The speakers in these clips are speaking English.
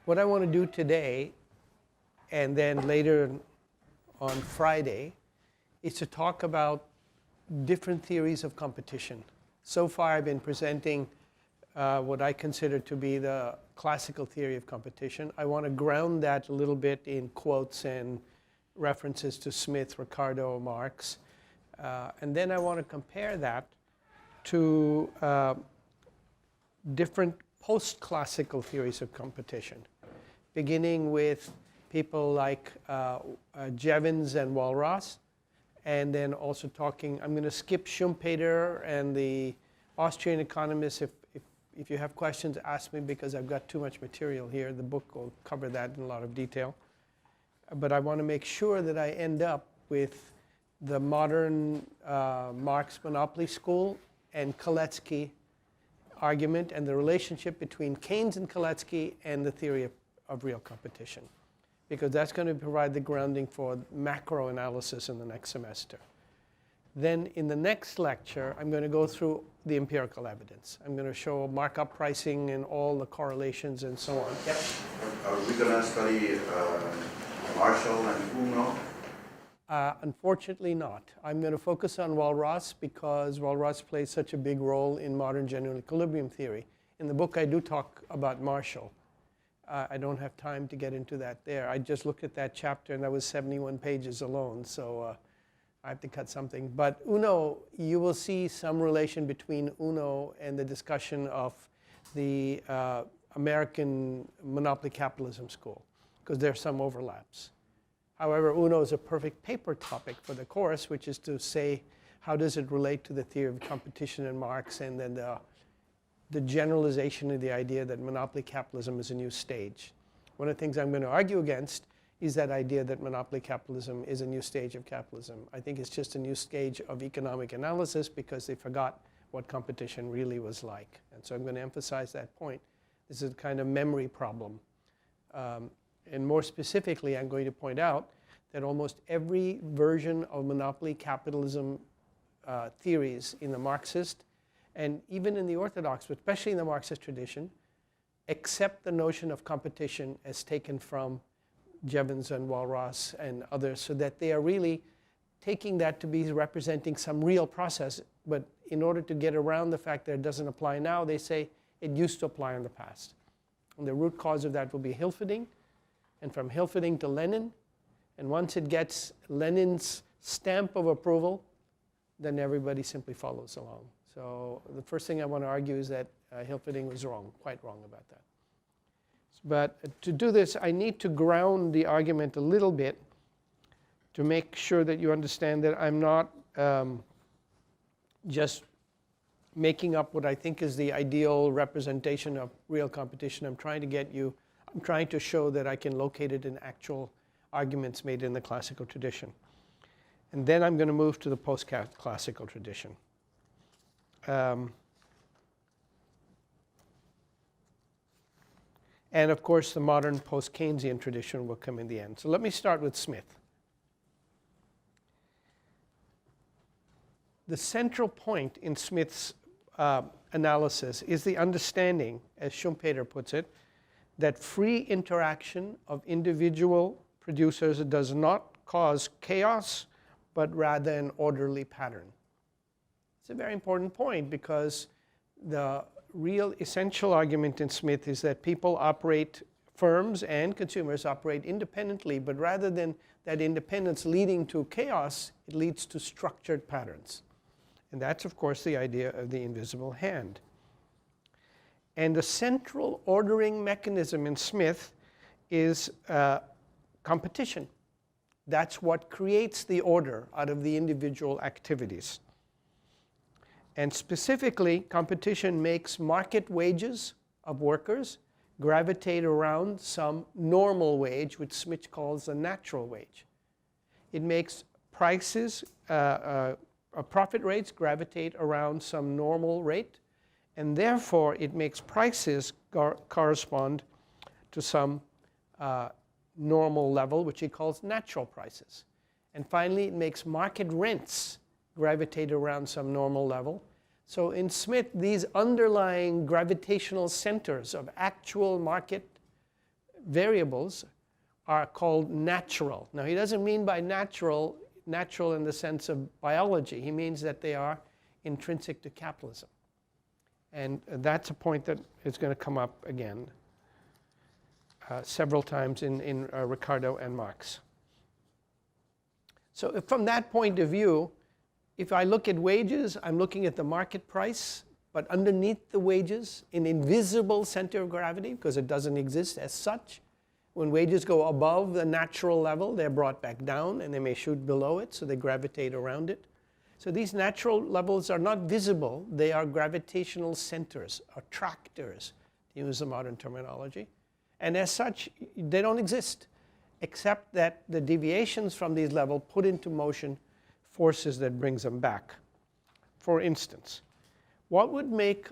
what I want to do today, and then later on Friday, is to talk about different theories of competition. So far I've been presenting what I consider to be the classical theory of competition. I want to ground that a little bit in quotes and references to Smith, Ricardo, Marx. And then I want to compare that to different post-classical theories of competition, beginning with people like Jevons and Walras, and then also talking, I'm going to skip Schumpeter and the Austrian economists. If you have questions, ask me, because I've got too much material here. The book will cover that in a lot of detail. But I want to make sure that I end up with the modern Marx monopoly school and Kalecki argument and the relationship between Keynes and Kalecki and the theory of real competition, because that's going to provide the grounding for macro analysis in the next semester. Then in the next lecture, I'm going to go through the empirical evidence. I'm going to show markup pricing and all the correlations and so on. Yep. Are we going to study Marshall and Uno? Unfortunately not. I'm going to focus on Walras because Walras plays such a big role in modern general equilibrium theory. In the book I do talk about Marshall. I don't have time to get into that there. I just looked at that chapter and that was 71 pages alone, so I have to cut something. But Uno, you will see some relation between Uno and the discussion of the American monopoly capitalism school, because there are some overlaps. However, Uno is a perfect paper topic for the course, which is to say, how does it relate to the theory of competition in Marx, and then the generalization of the idea that monopoly capitalism is a new stage. One of the things I'm going to argue against is that idea that monopoly capitalism is a new stage of capitalism. I think it's just a new stage of economic analysis because they forgot what competition really was like. And so I'm going to emphasize that point. This is a kind of memory problem. And more specifically, I'm going to point out that almost every version of monopoly capitalism theories in the Marxist and even in the Orthodox, but especially in the Marxist tradition, accept the notion of competition as taken from Jevons and Walras and others, so that they are really taking that to be representing some real process. But in order to get around the fact that it doesn't apply now, they say it used to apply in the past. And the root cause of that will be Hilferding, and from Hilferding to Lenin. And once it gets Lenin's stamp of approval, then everybody simply follows along. So the first thing I want to argue is that Hilferding was wrong, quite wrong about that. But to do this, I need to ground the argument a little bit to make sure that you understand that I'm not just making up what I think is the ideal representation of real competition. I'm trying to show that I can locate it in actual arguments made in the classical tradition. And then I'm going to move to the post-classical tradition. And of course, the modern post-Keynesian tradition will come in the end. So let me start with Smith. The central point in Smith's analysis is the understanding, as Schumpeter puts it, that free interaction of individual producers does not cause chaos, but rather an orderly pattern. It's a very important point, because the real essential argument in Smith is that people operate, firms and consumers operate independently, but rather than that independence leading to chaos, it leads to structured patterns. And that's, of course, the idea of the invisible hand. And the central ordering mechanism in Smith is competition. That's what creates the order out of the individual activities. And specifically, competition makes market wages of workers gravitate around some normal wage, which Smith calls the natural wage. It makes prices, profit rates gravitate around some normal rate, and therefore it makes prices correspond to some normal level, which he calls natural prices. And finally, it makes market rents gravitate around some normal level. So in Smith, these underlying gravitational centers of actual market variables are called natural. Now, he doesn't mean by natural in the sense of biology. He means that they are intrinsic to capitalism. And that's a point that is going to come up again several times in Ricardo and Marx. So from that point of view, if I look at wages, I'm looking at the market price, but underneath the wages, an invisible center of gravity, because it doesn't exist as such. When wages go above the natural level, they're brought back down, and they may shoot below it, so they gravitate around it. So these natural levels are not visible. They are gravitational centers, attractors, to use the modern terminology. And as such, they don't exist, except that the deviations from these levels put into motion forces that brings them back. For instance, what would make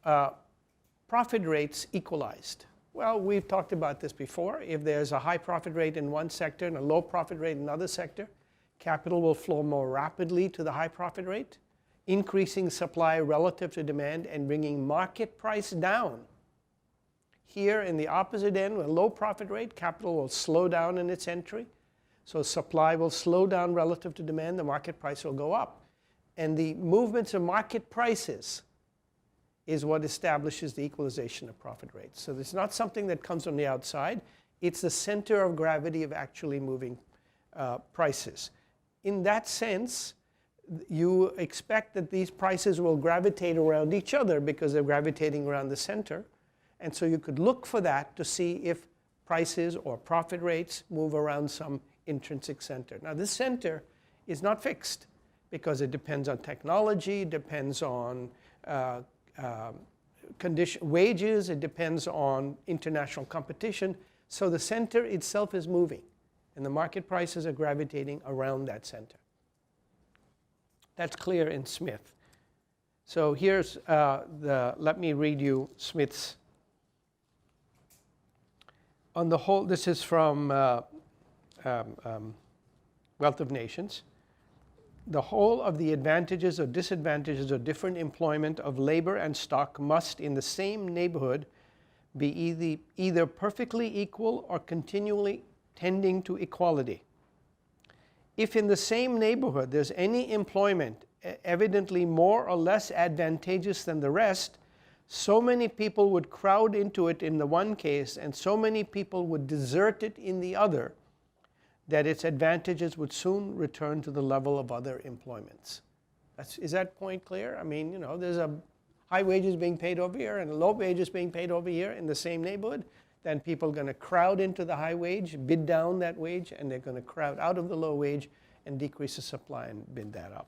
profit rates equalized? Well, we've talked about this before. If there's a high profit rate in one sector and a low profit rate in another sector, capital will flow more rapidly to the high profit rate, increasing supply relative to demand and bringing market price down. Here in the opposite end, with a low profit rate, capital will slow down in its entry. So supply will slow down relative to demand, the market price will go up. And the movements of market prices is what establishes the equalization of profit rates. So it's not something that comes from the outside. It's the center of gravity of actually moving prices. In that sense, you expect that these prices will gravitate around each other because they're gravitating around the center. And so you could look for that to see if prices or profit rates move around some intrinsic center. Now, this center is not fixed because it depends on technology, depends on wages, it depends on international competition. So the center itself is moving, and the market prices are gravitating around that center. That's clear in Smith. So here's let me read you Smith's. On the whole, this is from Wealth of Nations. The whole of the advantages or disadvantages of different employment of labor and stock must, in the same neighborhood, be either perfectly equal or continually tending to equality. If in the same neighborhood there's any employment evidently more or less advantageous than the rest, so many people would crowd into it in the one case, and so many people would desert it in the other, that its advantages would soon return to the level of other employments. Is that point clear? I mean, you know, there's a high wages being paid over here and low wages being paid over here in the same neighborhood. Then people are going to crowd into the high wage, bid down that wage, and they're going to crowd out of the low wage and decrease the supply and bid that up.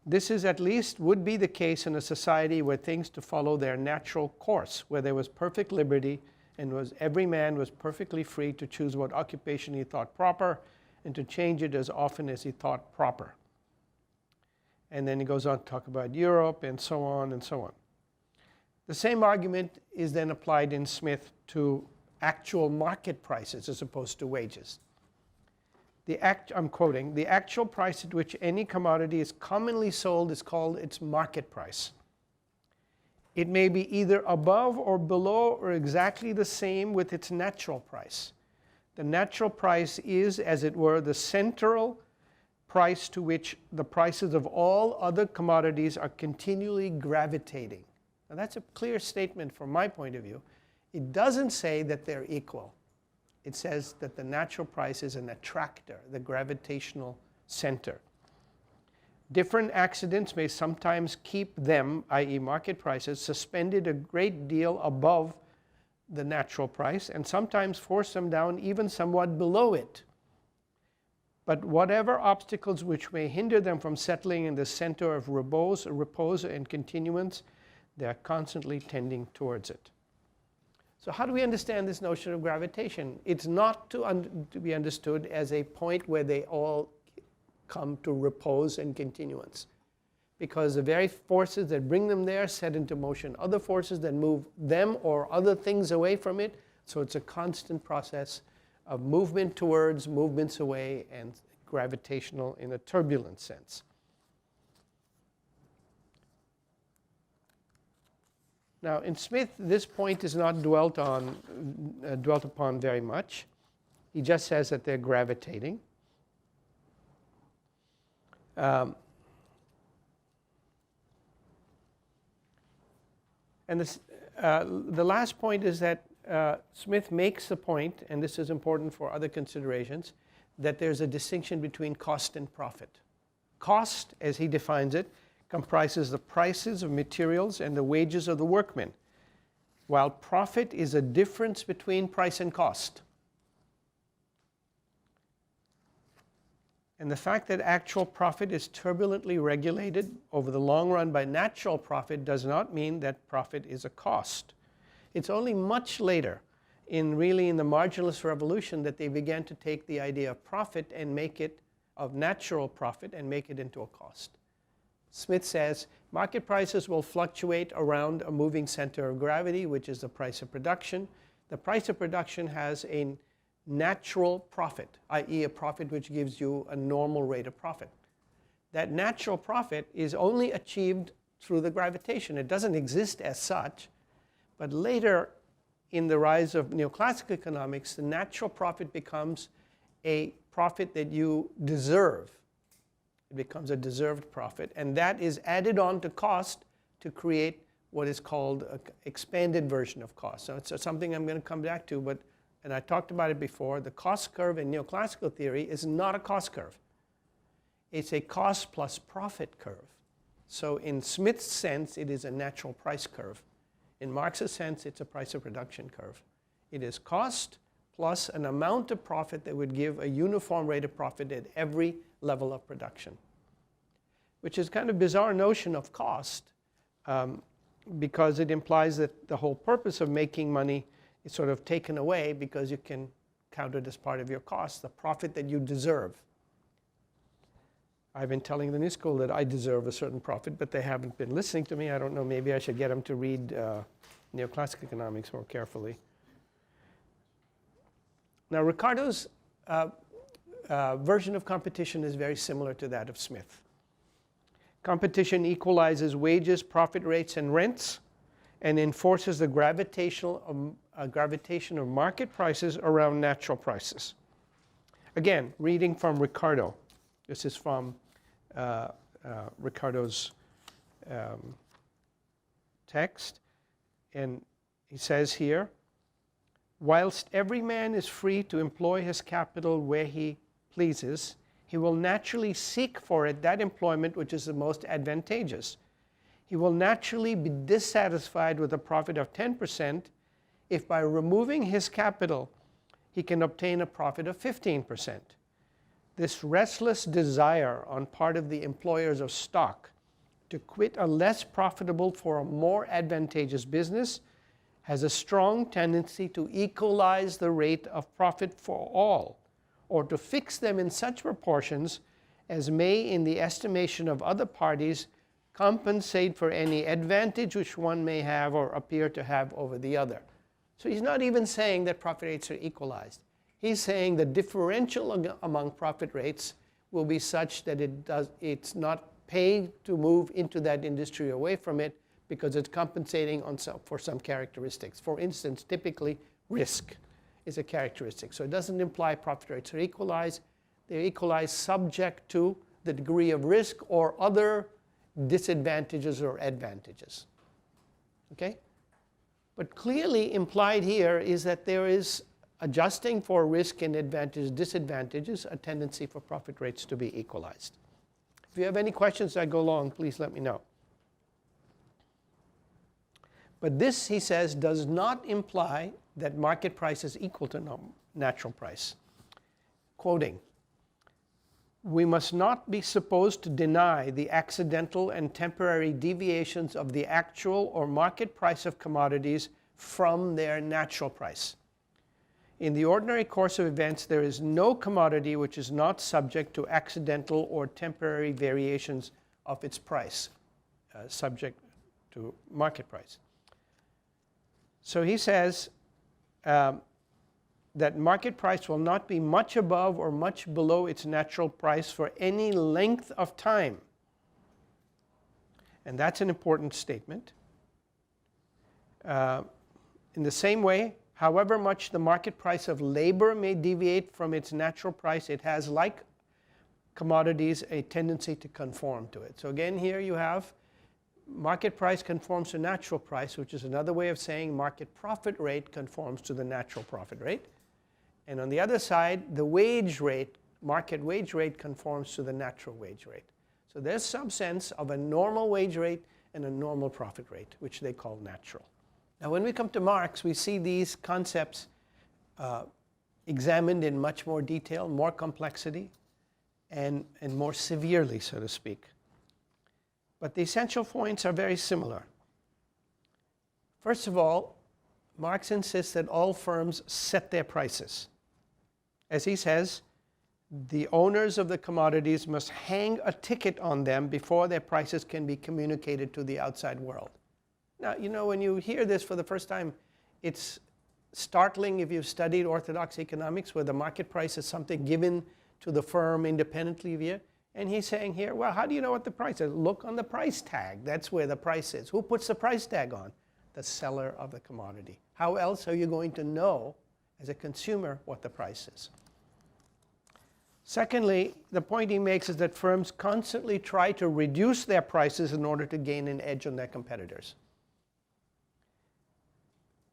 This is at least would be the case in a society where things to follow their natural course, where there was perfect liberty and every man was perfectly free to choose what occupation he thought proper and to change it as often as he thought proper. And then he goes on to talk about Europe and so on and so on. The same argument is then applied in Smith to actual market prices as opposed to wages. I'm quoting, the actual price at which any commodity is commonly sold is called its market price. It may be either above or below or exactly the same with its natural price. The natural price is, as it were, the central price to which the prices of all other commodities are continually gravitating. Now that's a clear statement from my point of view. It doesn't say that they're equal. It says that the natural price is an attractor, the gravitational center. Different accidents may sometimes keep them, i.e. market prices, suspended a great deal above the natural price and sometimes force them down even somewhat below it. But whatever obstacles which may hinder them from settling in the center of repose and continuance, they are constantly tending towards it. So how do we understand this notion of gravitation? It's not to be understood as a point where they all come to repose and continuance, because the very forces that bring them there set into motion other forces that move them or other things away from it. So it's a constant process of movement towards, movements away, and gravitational in a turbulent sense. Now, in Smith, this point is not dwelt upon very much. He just says that they're gravitating. And the last point is that Smith makes the point, and this is important for other considerations, that there's a distinction between cost and profit. Cost, as he defines it, comprises the prices of materials and the wages of the workmen, while profit is a difference between price and cost. And the fact that actual profit is turbulently regulated over the long run by natural profit does not mean that profit is a cost. It's only much later, in the marginalist revolution, that they began to take the idea of profit and make it, of natural profit, and make it into a cost. Smith says market prices will fluctuate around a moving center of gravity, which is the price of production. The price of production has a natural profit, i.e. a profit which gives you a normal rate of profit. That natural profit is only achieved through the gravitation. It doesn't exist as such, but later in the rise of neoclassical economics, the natural profit becomes a profit that you deserve. It becomes a deserved profit, and that is added on to cost to create what is called an expanded version of cost. So it's something I'm going to come back to, and I talked about it before, the cost curve in neoclassical theory is not a cost curve. It's a cost plus profit curve. So in Smith's sense, it is a natural price curve. In Marx's sense, it's a price of production curve. It is cost plus an amount of profit that would give a uniform rate of profit at every level of production, which is kind of a bizarre notion of cost, because it implies that the whole purpose of making money is sort of taken away because you can count it as part of your cost, the profit that you deserve. I've been telling the new school that I deserve a certain profit, but they haven't been listening to me. I don't know, maybe I should get them to read neoclassical economics more carefully. Now, Ricardo's version of competition is very similar to that of Smith. Competition equalizes wages, profit rates, and rents, and enforces the gravitation of market prices around natural prices. Again, reading from Ricardo. This is from Ricardo's text, and he says here, whilst every man is free to employ his capital where he pleases, he will naturally seek for it that employment which is the most advantageous. He will naturally be dissatisfied with a profit of 10% if by removing his capital he can obtain a profit of 15%. This restless desire on part of the employers of stock to quit a less profitable for a more advantageous business has a strong tendency to equalize the rate of profit for all, or to fix them in such proportions as may, in the estimation of other parties, compensate for any advantage which one may have or appear to have over the other. So he's not even saying that profit rates are equalized. He's saying the differential among profit rates will be such that it's not paid to move into that industry or away from it because it's compensating for some characteristics. For instance, typically risk is a characteristic. So it doesn't imply profit rates are equalized. They're equalized subject to the degree of risk or other disadvantages or advantages. Okay? But clearly implied here is that there is, adjusting for risk and disadvantages, a tendency for profit rates to be equalized. If you have any questions as I go along, please let me know. But this, he says, does not imply that market price is equal to natural price. Quoting, we must not be supposed to deny the accidental and temporary deviations of the actual or market price of commodities from their natural price. In the ordinary course of events, there is no commodity which is not subject to accidental or temporary variations of its price, subject to market price. So he says that market price will not be much above or much below its natural price for any length of time. And that's an important statement. In the same way, however much the market price of labor may deviate from its natural price, it has, like commodities, a tendency to conform to it. So again, here you have market price conforms to natural price, which is another way of saying market profit rate conforms to the natural profit rate. And on the other side, the wage rate, market wage rate, conforms to the natural wage rate. So there's some sense of a normal wage rate and a normal profit rate, which they call natural. Now when we come to Marx, we see these concepts examined in much more detail, more complexity, and more severely, so to speak. But the essential points are very similar. First of all, Marx insists that all firms set their prices. As he says, the owners of the commodities must hang a ticket on them before their prices can be communicated to the outside world. Now, you know, when you hear this for the first time, it's startling if you've studied orthodox economics, where the market price is something given to the firm independently of you. And he's saying here, well, how do you know what the price is? Look on the price tag. That's where the price is. Who puts the price tag on? The seller of the commodity. How else are you going to know, as a consumer, what the price is? Secondly, the point he makes is that firms constantly try to reduce their prices in order to gain an edge on their competitors.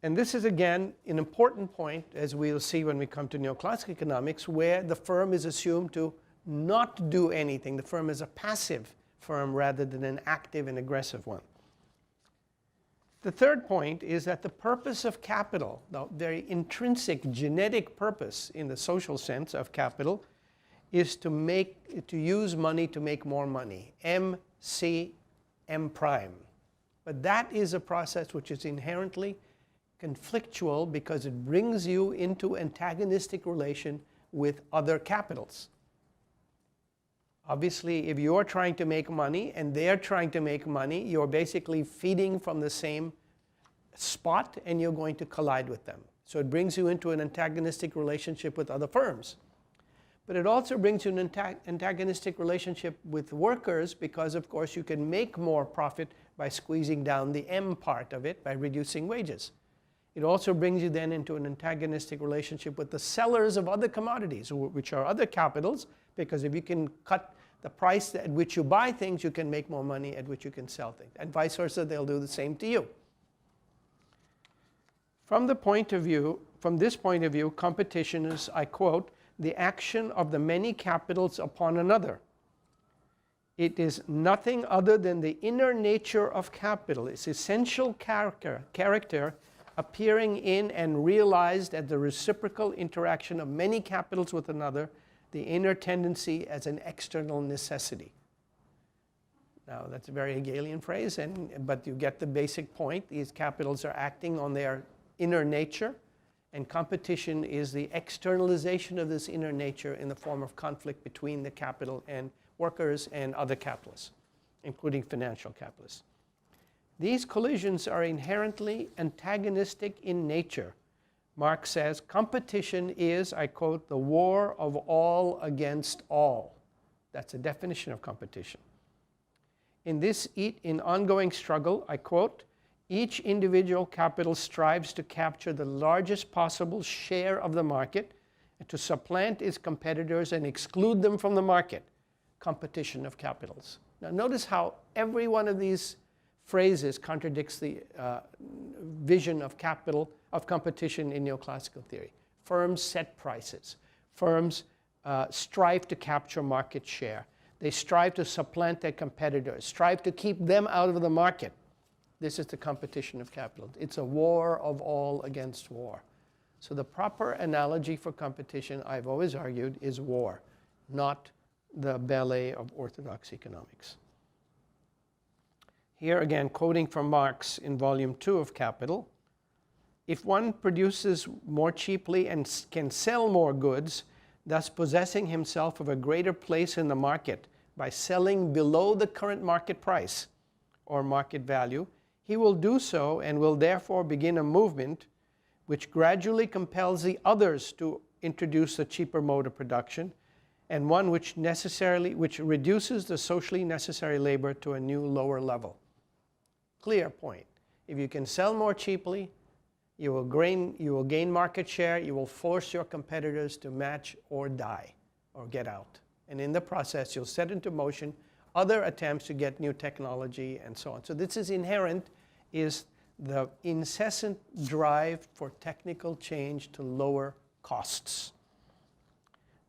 And this is, again, an important point, as we'll see when we come to neoclassical economics, where the firm is assumed to not do anything. The firm is a passive firm rather than an active and aggressive one. The third point is that the purpose of capital, the very intrinsic genetic purpose in the social sense of capital, is to use money to make more money. MC M prime. But that is a process which is inherently conflictual because it brings you into antagonistic relation with other capitals. Obviously, if you're trying to make money and they're trying to make money, you're basically feeding from the same spot and you're going to collide with them. So it brings you into an antagonistic relationship with other firms. But it also brings you an antagonistic relationship with workers because, of course, you can make more profit by squeezing down the M part of it, by reducing wages. It also brings you then into an antagonistic relationship with the sellers of other commodities, which are other capitals, because if you can cut the price at which you buy things, you can make more money at which you can sell things. And vice versa, they'll do the same to you. From this point of view, competition is, I quote, the action of the many capitals upon another. It is nothing other than the inner nature of capital, its essential character appearing in and realized as the reciprocal interaction of many capitals with another, the inner tendency as an external necessity. Now, that's a very Hegelian phrase, but you get the basic point. These capitals are acting on their inner nature, and competition is the externalization of this inner nature in the form of conflict between the capital and workers and other capitalists, including financial capitalists. These collisions are inherently antagonistic in nature. Marx says, competition is, I quote, the war of all against all. That's a definition of competition. In this ongoing struggle, I quote, each individual capital strives to capture the largest possible share of the market and to supplant its competitors and exclude them from the market. Competition of capitals. Now notice how every one of these phrases contradicts the vision of competition in neoclassical theory. Firms set prices. Firms strive to capture market share. They strive to supplant their competitors, strive to keep them out of the market. This is the competition of capital. It's a war of all against war. So the proper analogy for competition, I've always argued, is war, not the ballet of orthodox economics. Here again, quoting from Marx in Volume 2 of Capital, if one produces more cheaply and can sell more goods, thus possessing himself of a greater place in the market by selling below the current market price or market value, he will do so and will therefore begin a movement which gradually compels the others to introduce a cheaper mode of production, and one which reduces the socially necessary labor to a new lower level. Clear point. If you can sell more cheaply, you will gain market share, you will force your competitors to match or die or get out. And in the process, you'll set into motion other attempts to get new technology and so on. So this is inherent, is the incessant drive for technical change to lower costs.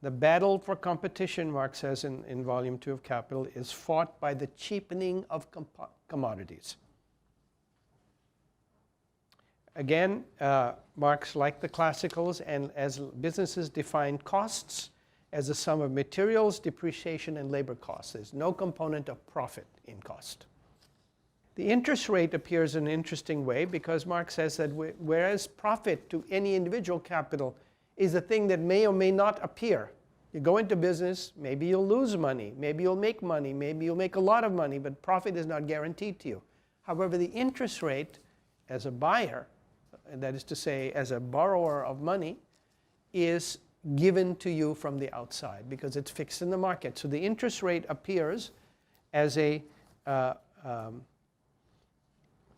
The battle for competition, Marx says in Volume 2 of Capital, is fought by the cheapening of commodities. Again, Marx, like the classicals, and as businesses define costs as the sum of materials, depreciation, and labor costs. There's no component of profit in cost. The interest rate appears in an interesting way because Marx says that whereas profit to any individual capital is a thing that may or may not appear. You go into business, maybe you'll lose money, maybe you'll make money, maybe you'll make a lot of money, but profit is not guaranteed to you. However, the interest rate as a buyer, and that is to say as a borrower of money, is given to you from the outside because it's fixed in the market. So the interest rate appears as a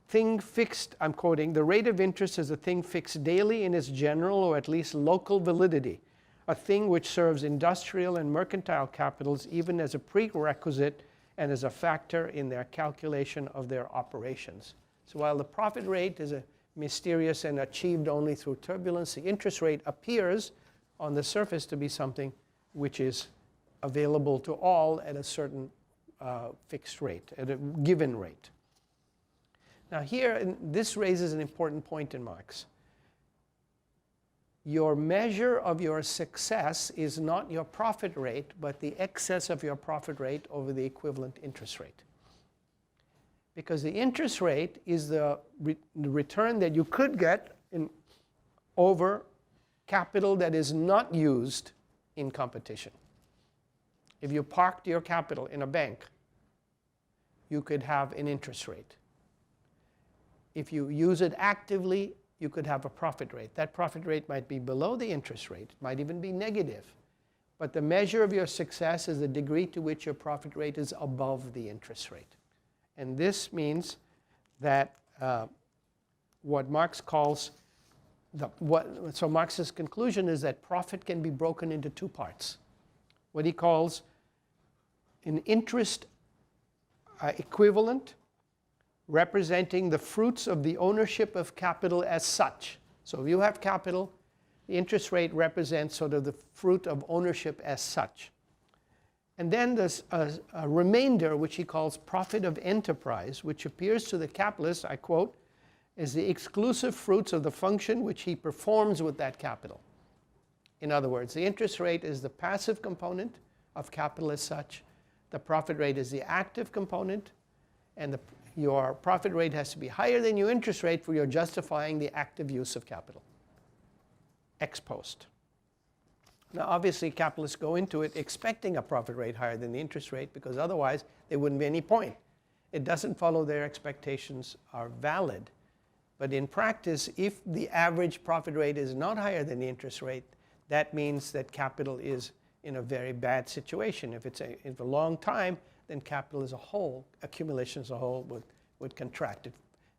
thing fixed, I'm quoting, the rate of interest is a thing fixed daily in its general or at least local validity, a thing which serves industrial and mercantile capitals even as a prerequisite and as a factor in their calculation of their operations. So while the profit rate is a mysterious and achieved only through turbulence, the interest rate appears on the surface to be something which is available to all at a certain fixed rate, at a given rate. Now here, and this raises an important point in Marx. Your measure of your success is not your profit rate, but the excess of your profit rate over the equivalent interest rate. Because the interest rate is the return that you could get over capital that is not used in competition. If you parked your capital in a bank, you could have an interest rate. If you use it actively, you could have a profit rate. That profit rate might be below the interest rate. It might even be negative. But the measure of your success is the degree to which your profit rate is above the interest rate. And this means that what Marx calls, so Marx's conclusion is that profit can be broken into two parts. What he calls an interest equivalent, representing the fruits of the ownership of capital as such. So if you have capital, the interest rate represents sort of the fruit of ownership as such. And then there's a remainder, which he calls profit of enterprise, which appears to the capitalist, I quote, as the exclusive fruits of the function which he performs with that capital. In other words, the interest rate is the passive component of capital as such. The profit rate is the active component, and your profit rate has to be higher than your interest rate for your justifying the active use of capital, ex post. Now, obviously, capitalists go into it expecting a profit rate higher than the interest rate because otherwise there wouldn't be any point. It doesn't follow their expectations are valid. But in practice, if the average profit rate is not higher than the interest rate, that means that capital is in a very bad situation. If it's a long time, then capital as a whole, accumulation as a whole, would contract.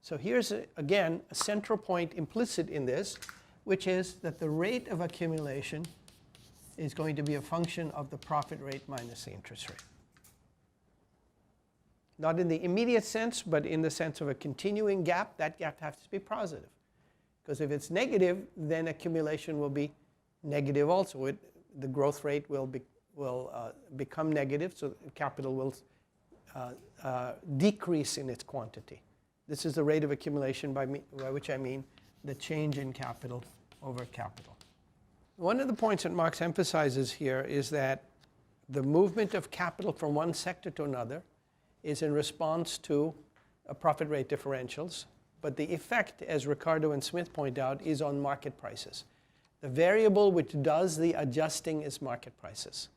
So here's, again, a central point implicit in this, which is that the rate of accumulation is going to be a function of the profit rate minus the interest rate. Not in the immediate sense, but in the sense of a continuing gap. That gap has to be positive. Because if it's negative, then accumulation will be negative also. The growth rate will become negative, so capital will decrease in its quantity. This is the rate of accumulation by which I mean the change in capital over capital. One of the points that Marx emphasizes here is that the movement of capital from one sector to another is in response to profit rate differentials, but the effect, as Ricardo and Smith point out, is on market prices. The variable which does the adjusting is market prices.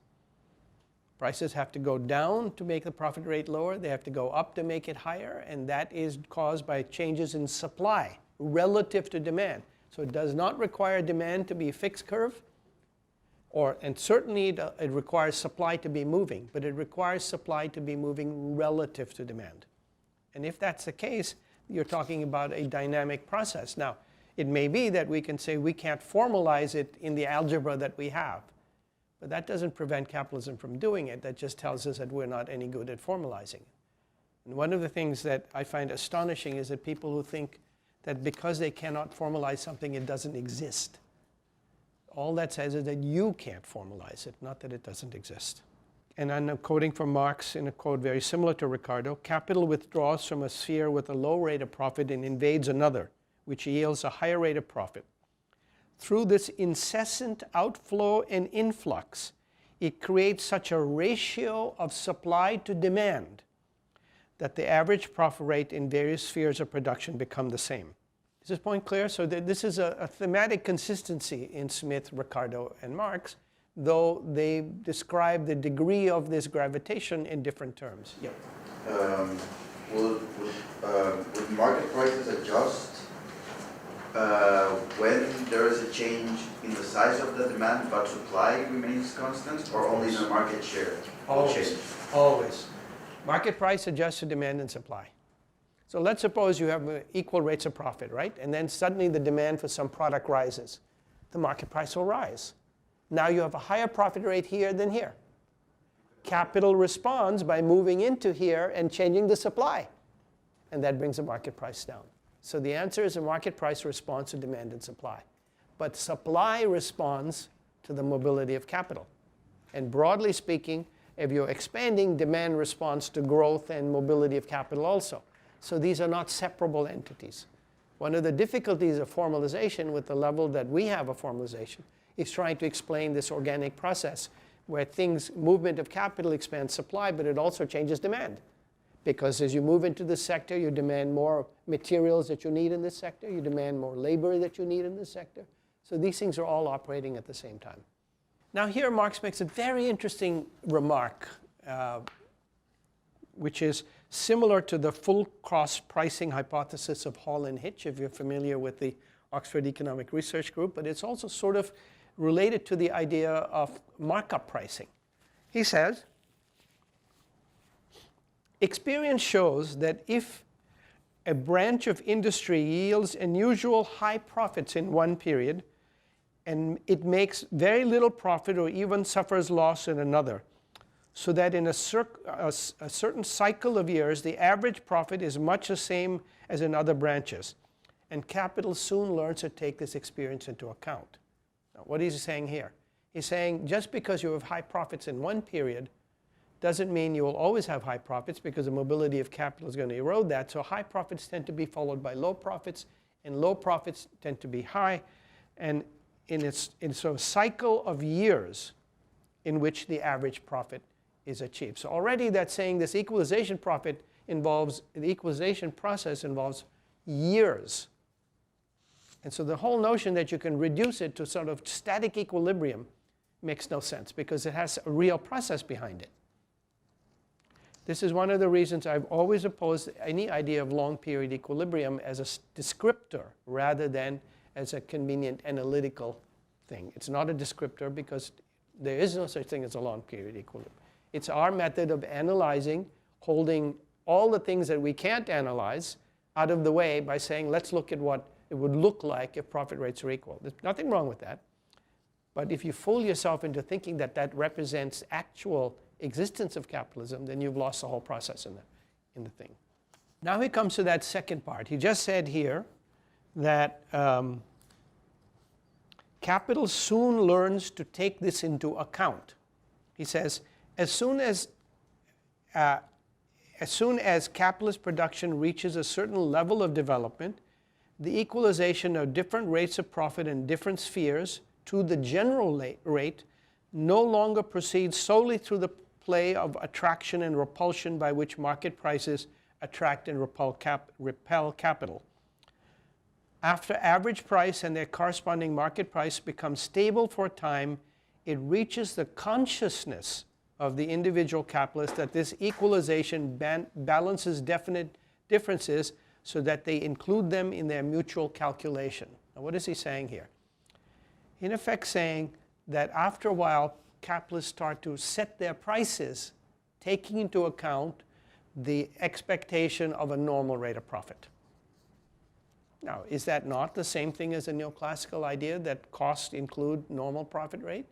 Prices have to go down to make the profit rate lower. They have to go up to make it higher, and that is caused by changes in supply relative to demand. So it does not require demand to be a fixed curve, and certainly it requires supply to be moving, but it requires supply to be moving relative to demand. And if that's the case, you're talking about a dynamic process. Now, it may be that we can say we can't formalize it in the algebra that we have. But that doesn't prevent capitalism from doing it. That just tells us that we're not any good at formalizing it. And one of the things that I find astonishing is that people who think that because they cannot formalize something, it doesn't exist. All that says is that you can't formalize it, not that it doesn't exist. And I'm quoting from Marx in a quote very similar to Ricardo. Capital withdraws from a sphere with a low rate of profit and invades another, which yields a higher rate of profit. Through this incessant outflow and influx, it creates such a ratio of supply to demand that the average profit rate in various spheres of production become the same. Is this point clear? So this is a thematic consistency in Smith, Ricardo, and Marx, though they describe the degree of this gravitation in different terms. Yep. Would market prices adjust when there is a change in the size of the demand but supply remains constant, or only the market share? Always. Always. Market price adjusts to demand and supply. So let's suppose you have equal rates of profit, right? And then suddenly the demand for some product rises. The market price will rise. Now you have a higher profit rate here than here. Capital responds by moving into here and changing the supply. And that brings the market price down. So the answer is a market price responds to demand and supply. But supply responds to the mobility of capital. And broadly speaking, if you're expanding, demand responds to growth and mobility of capital also. So these are not separable entities. One of the difficulties of formalization with the level that we have of formalization is trying to explain this organic process where movement of capital expands supply, but it also changes demand. Because as you move into this sector, you demand more materials that you need in this sector. You demand more labor that you need in this sector. So these things are all operating at the same time. Now here Marx makes a very interesting remark, which is similar to the full cost pricing hypothesis of Hall and Hitch, if you're familiar with the Oxford Economic Research Group, but it's also sort of related to the idea of markup pricing. He says, experience shows that if a branch of industry yields unusual high profits in one period, and it makes very little profit or even suffers loss in another, so that in a certain cycle of years, the average profit is much the same as in other branches. And capital soon learns to take this experience into account. Now, what is he saying here? He's saying just because you have high profits in one period doesn't mean you will always have high profits, because the mobility of capital is going to erode that. So high profits tend to be followed by low profits, and low profits tend to be high. And in sort of cycle of years in which the average profit is achieved. So already that's saying this equalization process involves years. And so the whole notion that you can reduce it to sort of static equilibrium makes no sense, because it has a real process behind it. This is one of the reasons I've always opposed any idea of long period equilibrium as a descriptor rather than as a convenient analytical thing. It's not a descriptor because there is no such thing as a long period equilibrium. It's our method of analyzing, holding all the things that we can't analyze out of the way by saying, let's look at what it would look like if profit rates are equal. There's nothing wrong with that. But if you fool yourself into thinking that that represents actual existence of capitalism, then you've lost the whole process in the thing. Now he comes to that second part. He just said here that capital soon learns to take this into account. He says, as soon as capitalist production reaches a certain level of development, the equalization of different rates of profit in different spheres to the general rate no longer proceeds solely through the play of attraction and repulsion by which market prices attract and repel capital. After average price and their corresponding market price become stable for a time, it reaches the consciousness of the individual capitalist that this equalization balances definite differences so that they include them in their mutual calculation. Now, what is he saying here? In effect saying that after a while, capitalists start to set their prices taking into account the expectation of a normal rate of profit. Now, is that not the same thing as a neoclassical idea that costs include normal profit rate?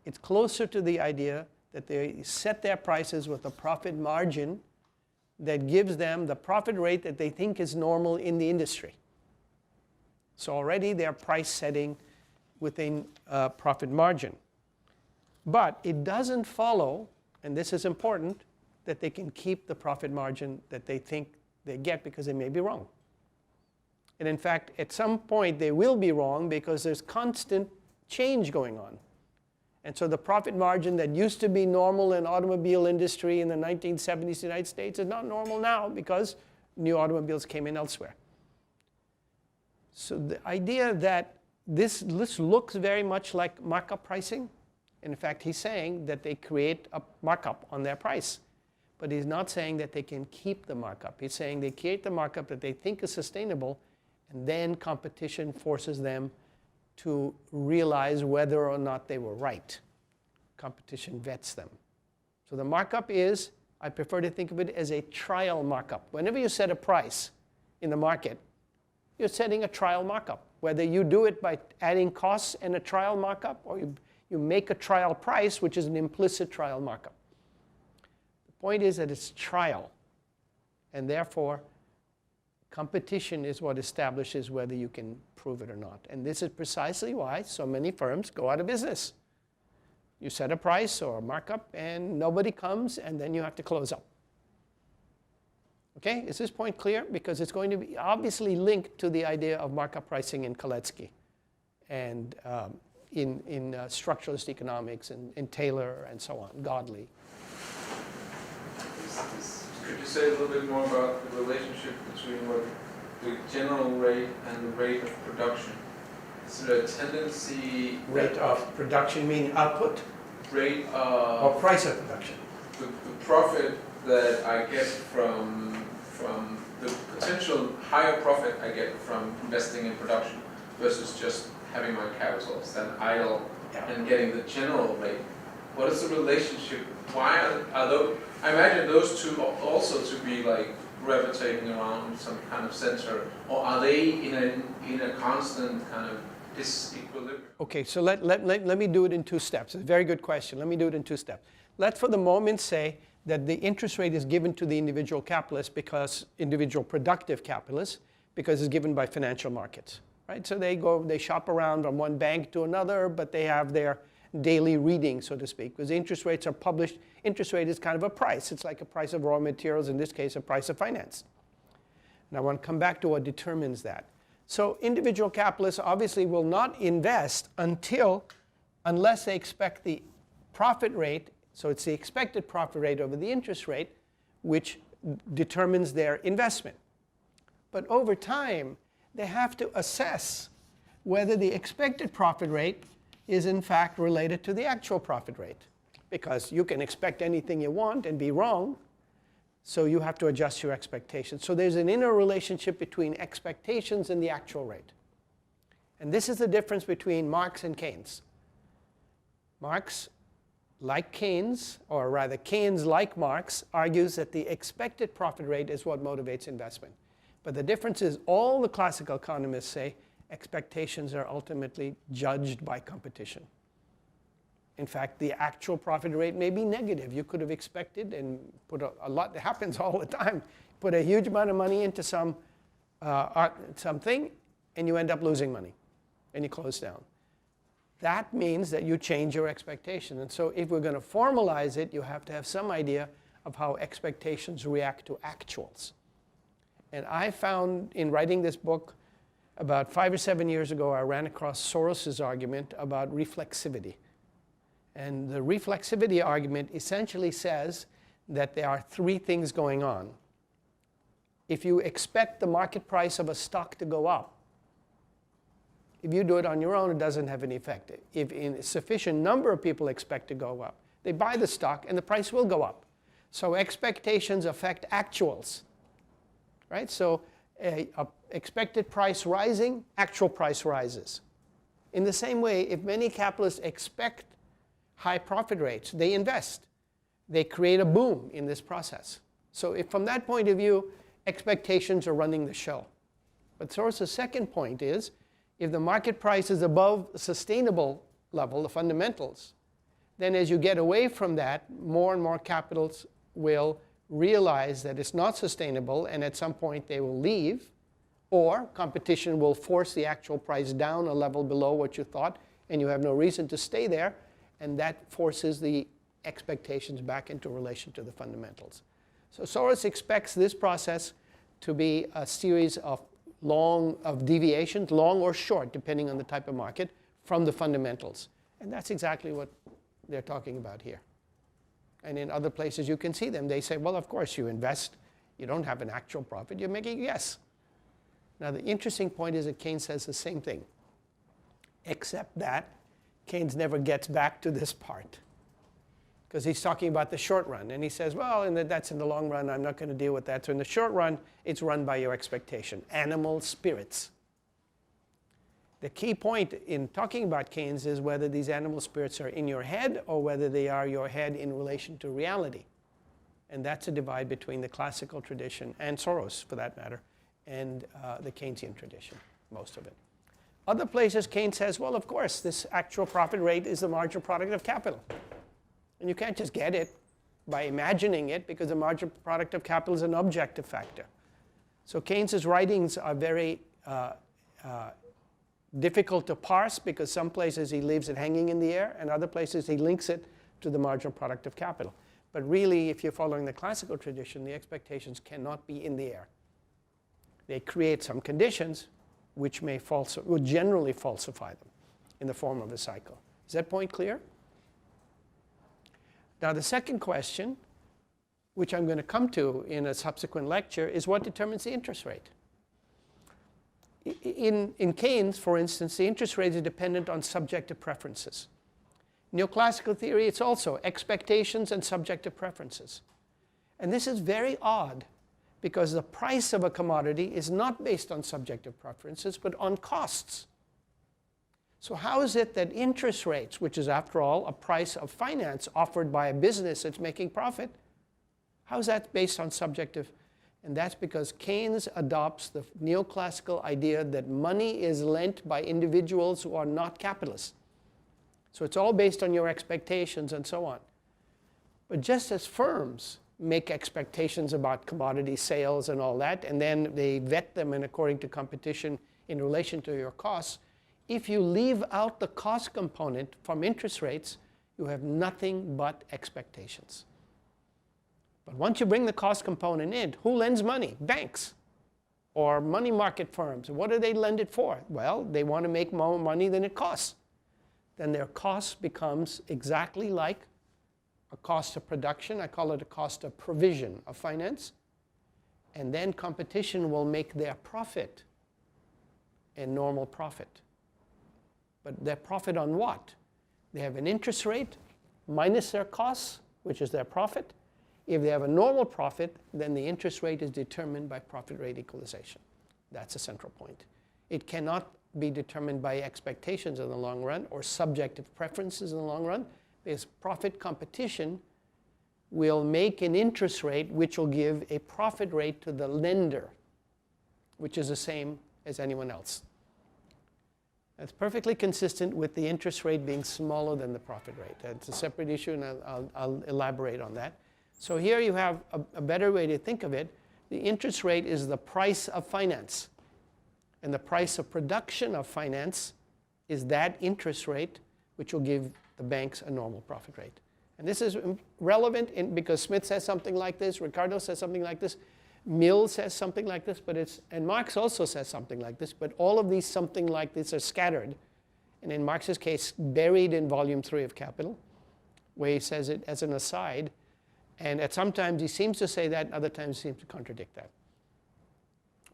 It's closer to the idea that they set their prices with a profit margin that gives them the profit rate that they think is normal in the industry. So already they're price setting within a profit margin. But it doesn't follow, and this is important, that they can keep the profit margin that they think they get because they may be wrong. And in fact, at some point they will be wrong because there's constant change going on. And so the profit margin that used to be normal in automobile industry in the 1970s in the United States is not normal now because new automobiles came in elsewhere. So the idea that this looks very much like markup pricing. In fact, he's saying that they create a markup on their price. But he's not saying that they can keep the markup. He's saying they create the markup that they think is sustainable, and then competition forces them to realize whether or not they were right. Competition vets them. So the markup is, I prefer to think of it as a trial markup. Whenever you set a price in the market, you're setting a trial markup. Whether you do it by adding costs and a trial markup, or you make a trial price, which is an implicit trial markup. The point is that it's trial, and therefore competition is what establishes whether you can prove it or not. And this is precisely why so many firms go out of business. You set a price or a markup, and nobody comes, and then you have to close up. Okay, is this point clear? Because it's going to be obviously linked to the idea of markup pricing in Kalecki and in structuralist economics and in Taylor and so on, Godley. Could you say a little bit more about the relationship between what the general rate and the rate of production? Is there a tendency... Rate of production meaning output? Rate or of... price of production? The profit that I get from the potential higher profit I get from investing in production versus just having my capital stand idle and getting the general rate. What is the relationship? Why are those? I imagine those two also to be like gravitating around some kind of center, or are they in a constant kind of disequilibrium? Okay, so let me do it in two steps. It's a very good question. Let me do it in two steps. Let's for the moment say that the interest rate is given to the individual capitalist because individual productive capitalists because it's given by financial markets, right? So they shop around from one bank to another, but they have their daily reading, so to speak, because interest rates are published. Interest rate is kind of a price. It's like a price of raw materials, in this case, a price of finance. And I want to come back to what determines that. So individual capitalists obviously will not invest unless they expect the profit rate. So it's the expected profit rate over the interest rate, which determines their investment. But over time, they have to assess whether the expected profit rate is in fact related to the actual profit rate. Because you can expect anything you want and be wrong, so you have to adjust your expectations. So there's an inner relationship between expectations and the actual rate. And this is the difference between Marx and Keynes. Marx, like Keynes, or rather Keynes, like Marx, argues that the expected profit rate is what motivates investment. But the difference is all the classical economists say expectations are ultimately judged by competition. In fact, the actual profit rate may be negative. You could have expected and put a lot, it happens all the time, put a huge amount of money into something and you end up losing money and you close down. That means that you change your expectation. And so if we're going to formalize it, you have to have some idea of how expectations react to actuals. And I found in writing this book, about 5 or 7 years ago, I ran across Soros's argument about reflexivity. And the reflexivity argument essentially says that there are three things going on. If you expect the market price of a stock to go up, if you do it on your own, it doesn't have any effect. If a sufficient number of people expect to go up, they buy the stock and the price will go up. So expectations affect actuals, right? So a expected price rising, actual price rises. In the same way, if many capitalists expect high profit rates, they invest. They create a boom in this process. So if from that point of view, expectations are running the show. But Soros's second point is, if the market price is above a sustainable level, the fundamentals, then as you get away from that, more and more capitals will realize that it's not sustainable, and at some point they will leave, or competition will force the actual price down a level below what you thought, and you have no reason to stay there, and that forces the expectations back into relation to the fundamentals. So Soros expects this process to be a series of deviations, long or short, depending on the type of market, from the fundamentals. And that's exactly what they're talking about here. And in other places you can see them. They say, well, of course, you invest. You don't have an actual profit. You're making a guess. Now, the interesting point is that Keynes says the same thing, except that Keynes never gets back to this part, because he's talking about the short run. And he says, well, that's in the long run. I'm not going to deal with that. So in the short run, it's run by your expectation, animal spirits. The key point in talking about Keynes is whether these animal spirits are in your head or whether they are your head in relation to reality. And that's a divide between the classical tradition, and Soros, for that matter, and the Keynesian tradition, most of it. Other places, Keynes says, well, of course, this actual profit rate is the marginal product of capital. And you can't just get it by imagining it, because the marginal product of capital is an objective factor. So Keynes's writings are very difficult to parse, because some places he leaves it hanging in the air, and other places he links it to the marginal product of capital. But really, if you're following the classical tradition, the expectations cannot be in the air. They create some conditions which would generally falsify them in the form of a cycle. Is that point clear? Now, the second question, which I'm going to come to in a subsequent lecture, is what determines the interest rate? In Keynes, for instance, the interest rate is dependent on subjective preferences. Neoclassical theory, it's also expectations and subjective preferences. And this is very odd, because the price of a commodity is not based on subjective preferences, but on costs. So how is it that interest rates, which is, after all, a price of finance offered by a business that's making profit, how is that based on subjective? And that's because Keynes adopts the neoclassical idea that money is lent by individuals who are not capitalists. So it's all based on your expectations and so on. But just as firms make expectations about commodity sales and all that, and then they vet them in according to competition in relation to your costs, if you leave out the cost component from interest rates, you have nothing but expectations. But once you bring the cost component in, who lends money? Banks or money market firms. What do they lend it for? Well, they want to make more money than it costs. Then their cost becomes exactly like a cost of production. I call it a cost of provision of finance. And then competition will make their profit a normal profit. But their profit on what? They have an interest rate minus their costs, which is their profit. If they have a normal profit, then the interest rate is determined by profit rate equalization. That's a central point. It cannot be determined by expectations in the long run or subjective preferences in the long run, because profit competition will make an interest rate which will give a profit rate to the lender, which is the same as anyone else. That's perfectly consistent with the interest rate being smaller than the profit rate. That's a separate issue, and I'll elaborate on that. So here you have a better way to think of it. The interest rate is the price of finance. And the price of production of finance is that interest rate, which will give the banks a normal profit rate. And this is relevant because Smith says something like this, Ricardo says something like this, Mill says something like this, and Marx also says something like this, but all of these something like this are scattered. And in Marx's case, buried in volume 3 of Capital, where he says it as an aside. And at sometimes he seems to say that, and other times he seems to contradict that.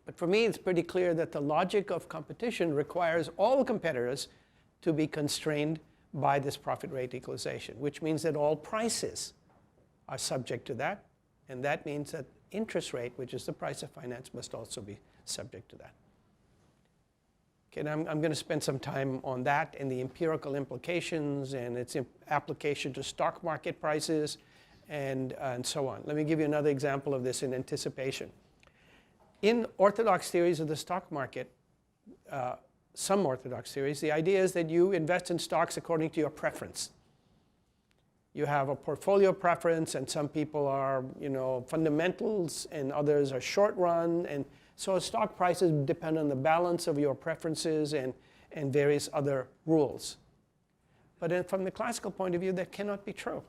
But for me, it's pretty clear that the logic of competition requires all competitors to be constrained by this profit rate equalization, which means that all prices are subject to that. And that means that interest rate, which is the price of finance, must also be subject to that. Okay, and I'm going to spend some time on that and the empirical implications and its application to stock market prices and so on. Let me give you another example of this in anticipation. In orthodox theories of the stock market, some orthodox theories, the idea is that you invest in stocks according to your preference. You have a portfolio preference, and some people are, fundamentals, and others are short run, and so stock prices depend on the balance of your preferences and various other rules. But from the classical point of view, that cannot be true.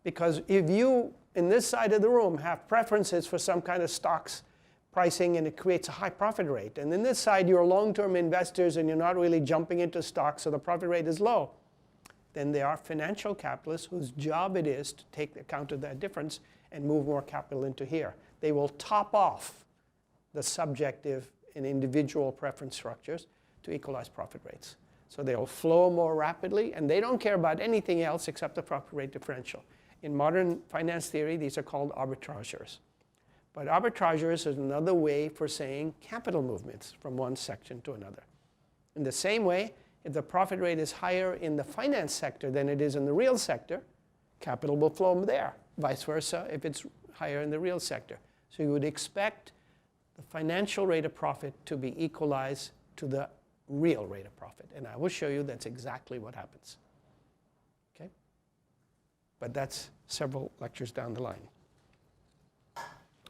Because if you, in this side of the room, have preferences for some kind of stocks pricing, and it creates a high profit rate, and in this side you're long-term investors and you're not really jumping into stocks, so the profit rate is low, then there are financial capitalists whose job it is to take account of that difference and move more capital into here. They will top off the subjective and individual preference structures to equalize profit rates. So they'll flow more rapidly, and they don't care about anything else except the profit rate differential. In modern finance theory, these are called arbitrageurs. But arbitrageurs is another way for saying capital movements from one section to another. In the same way, if the profit rate is higher in the finance sector than it is in the real sector, capital will flow there. Vice versa if it's higher in the real sector. So you would expect the financial rate of profit to be equalized to the real rate of profit. And I will show you that's exactly what happens. Okay? But that's several lectures down the line.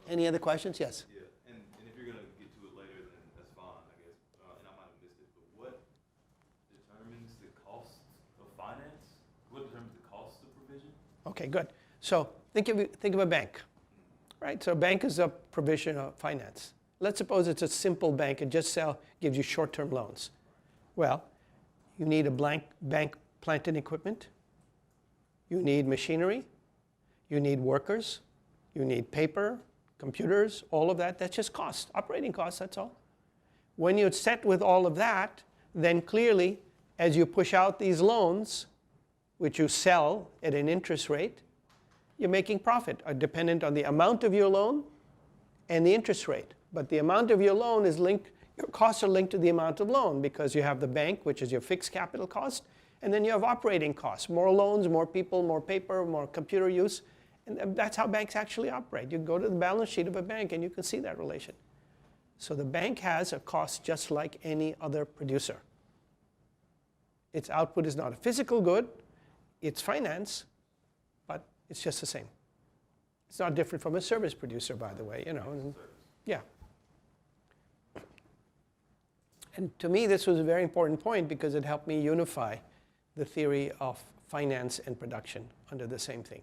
Any other questions? Yes? Yeah, and if you're going to get to it later, then that's fine, I guess. And I might have missed it, but what determines the cost of finance? What determines the cost of provision? Okay, good. So think of a bank, right? So a bank is a provision of finance. Let's suppose it's a simple bank and just gives you short-term loans. Well, you need a bank plant and equipment. You need machinery. You need workers. You need paper, computers, all of that. That's just cost, operating costs, that's all. When you're set with all of that, then clearly, as you push out these loans, which you sell at an interest rate, you're making profit, dependent on the amount of your loan and the interest rate. But the amount of your loan is linked, your costs are linked to the amount of loan, because you have the bank, which is your fixed capital cost, and then you have operating costs, more loans, more people, more paper, more computer use. And that's how banks actually operate. You go to the balance sheet of a bank and you can see that relation. So the bank has a cost just like any other producer. Its output is not a physical good, it's finance, but it's just the same. It's not different from a service producer, by the way, Yeah. And to me, this was a very important point because it helped me unify the theory of finance and production under the same thing.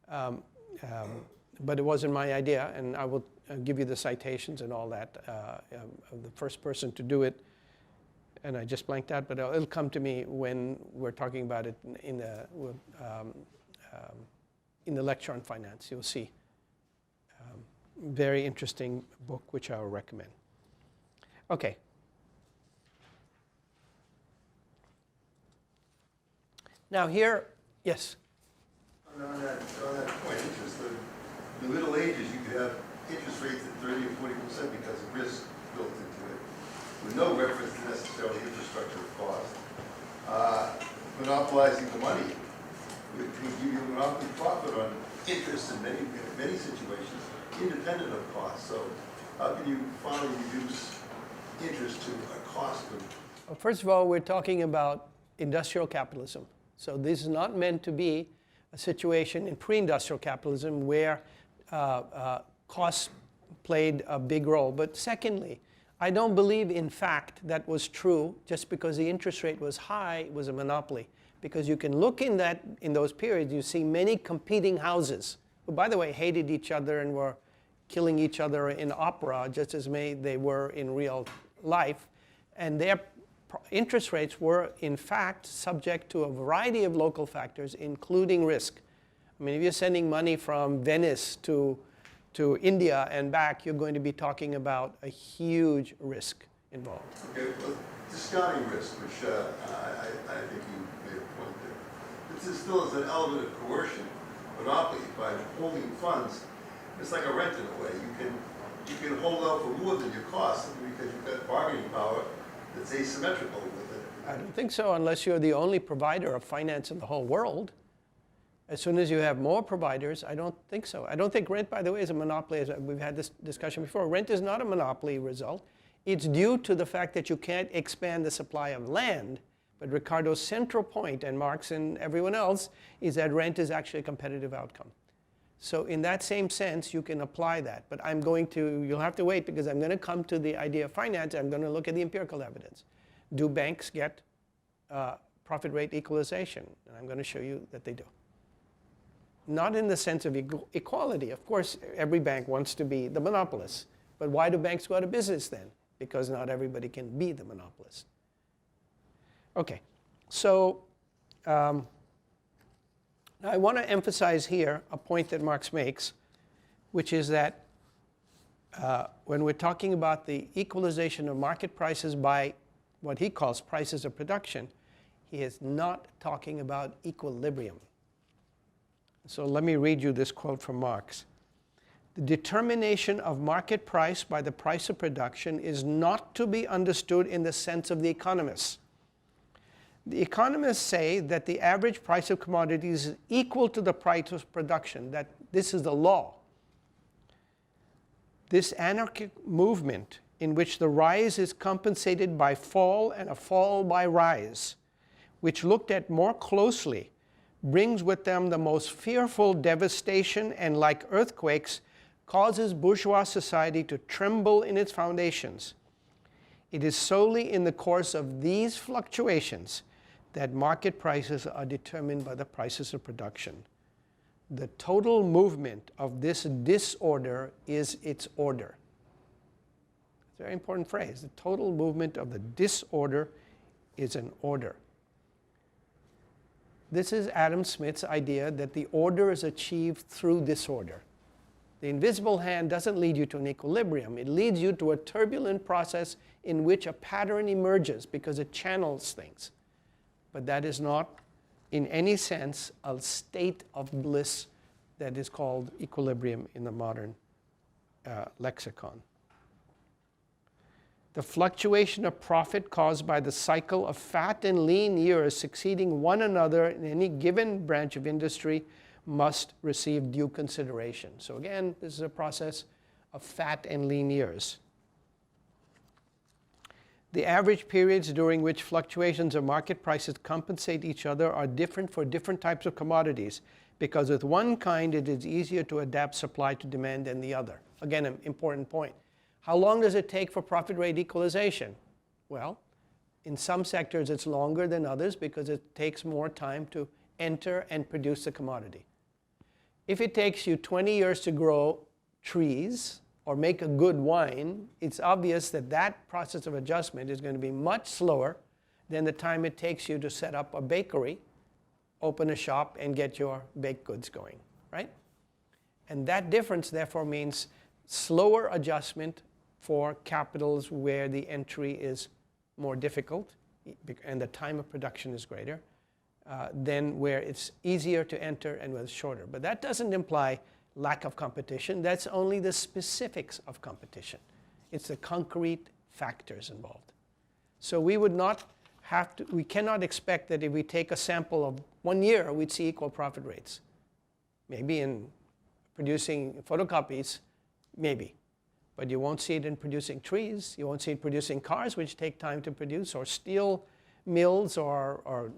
But it wasn't my idea, and I will give you the citations and all that of the first person to do it. And I just blanked out, but it'll come to me when we're talking about it in the lecture on finance. You'll see. Very interesting book, which I will recommend. Okay. Now here, yes? On that point, interest, in the Middle Ages, you could have interest rates at 30 or 40% because of risk built into it, with no reference to necessarily infrastructure cost. Monopolizing the money would give you a monopoly profit on interest in many situations, independent of cost. So how can you finally reduce interest to a cost of? Well, first of all, we're talking about industrial capitalism. So this is not meant to be a situation in pre-industrial capitalism where costs played a big role. But secondly, I don't believe, in fact, that was true just because the interest rate was high, it was a monopoly. Because you can look in those periods, you see many competing houses, who, by the way, hated each other and were killing each other in opera just as they were in real life. And their interest rates were, in fact, subject to a variety of local factors, including risk. I mean, if you're sending money from Venice to India and back, you're going to be talking about a huge risk involved. Okay, well, discounting risk, which I think you made a point there. There still is an element of coercion, monopoly, by holding funds. It's like a rent in a way. You can hold out for more than your cost because you've got bargaining power that's asymmetrical with it. I don't think so, unless you're the only provider of finance in the whole world. As soon as you have more providers, I don't think so. I don't think rent, by the way, is a monopoly. As we've had this discussion before. Rent is not a monopoly result. It's due to the fact that you can't expand the supply of land. But Ricardo's central point, and Marx and everyone else, is that rent is actually a competitive outcome. So in that same sense, you can apply that. But you'll have to wait because I'm going to come to the idea of finance. I'm going to look at the empirical evidence. Do banks get profit rate equalization? And I'm going to show you that they do. Not in the sense of equality. Of course, every bank wants to be the monopolist. But why do banks go out of business then? Because not everybody can be the monopolist. Okay, so now I want to emphasize here a point that Marx makes, which is that when we're talking about the equalization of market prices by what he calls prices of production, he is not talking about equilibrium. So let me read you this quote from Marx. The determination of market price by the price of production is not to be understood in the sense of the economists. The economists say that the average price of commodities is equal to the price of production, that this is the law. This anarchic movement in which the rise is compensated by fall and a fall by rise, which looked at more closely, brings with them the most fearful devastation and, like earthquakes, causes bourgeois society to tremble in its foundations. It is solely in the course of these fluctuations that market prices are determined by the prices of production. The total movement of this disorder is its order. It's a very important phrase. The total movement of the disorder is an order. This is Adam Smith's idea that the order is achieved through disorder. The invisible hand doesn't lead you to an equilibrium. It leads you to a turbulent process in which a pattern emerges because it channels things. But that is not, in any sense, a state of bliss that is called equilibrium in the modern lexicon. The fluctuation of profit caused by the cycle of fat and lean years succeeding one another in any given branch of industry must receive due consideration. So again, this is a process of fat and lean years. The average periods during which fluctuations of market prices compensate each other are different for different types of commodities, because with one kind it is easier to adapt supply to demand than the other. Again, an important point. How long does it take for profit rate equalization? Well, in some sectors it's longer than others because it takes more time to enter and produce the commodity. If it takes you 20 years to grow trees or make a good wine, it's obvious that that process of adjustment is going to be much slower than the time it takes you to set up a bakery, open a shop, and get your baked goods going, right? And that difference, therefore, means slower adjustment for capitals where the entry is more difficult and the time of production is greater than where it's easier to enter and where it's shorter. But that doesn't imply lack of competition. That's only the specifics of competition. It's the concrete factors involved. So we would not have to, we cannot expect that if we take a sample of 1 year, we'd see equal profit rates. Maybe in producing photocopies, maybe. But you won't see it in producing trees. You won't see it producing cars, which take time to produce, or steel mills, or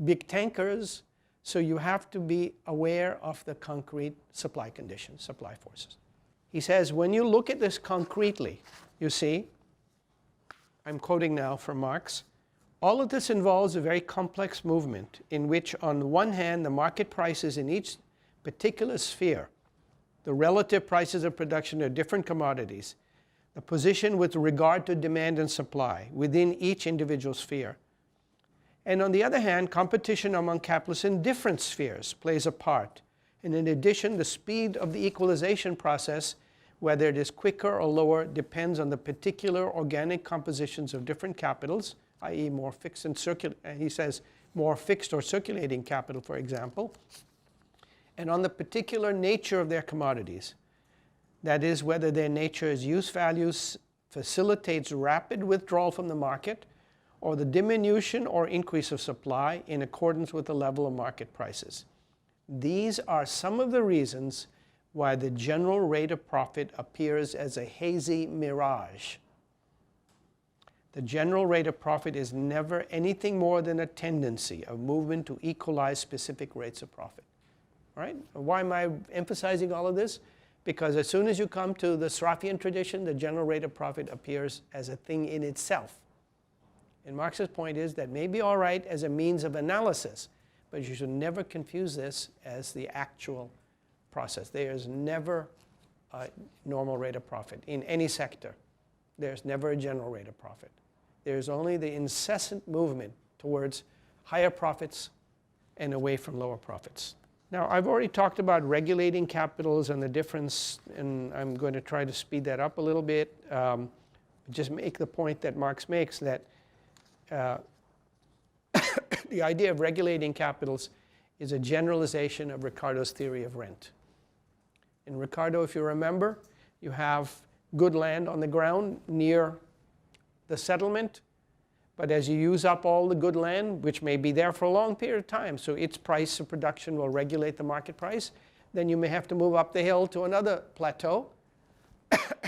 big tankers. So you have to be aware of the concrete supply conditions, supply forces. He says, when you look at this concretely, you see, I'm quoting now from Marx, all of this involves a very complex movement in which, on the one hand, the market prices in each particular sphere, the relative prices of production of different commodities, the position with regard to demand and supply within each individual sphere. And on the other hand, competition among capitalists in different spheres plays a part. And in addition, the speed of the equalization process, whether it is quicker or lower, depends on the particular organic compositions of different capitals, i.e. more fixed and he says more fixed or circulating capital, for example, and on the particular nature of their commodities. That is, whether their nature as use values facilitates rapid withdrawal from the market, or the diminution or increase of supply in accordance with the level of market prices. These are some of the reasons why the general rate of profit appears as a hazy mirage. The general rate of profit is never anything more than a tendency, a movement to equalize specific rates of profit. All right? Why am I emphasizing all of this? Because as soon as you come to the Sraffian tradition, the general rate of profit appears as a thing in itself. And Marx's point is that may be all right as a means of analysis, but you should never confuse this as the actual process. There is never a normal rate of profit in any sector. There's never a general rate of profit. There's only the incessant movement towards higher profits and away from lower profits. Now, I've already talked about regulating capitals and the difference, and I'm going to try to speed that up a little bit. Just make the point that Marx makes that the idea of regulating capitals is a generalization of Ricardo's theory of rent. In Ricardo, if you remember, you have good land on the ground near the settlement, but as you use up all the good land, which may be there for a long period of time, so its price of production will regulate the market price, then you may have to move up the hill to another plateau.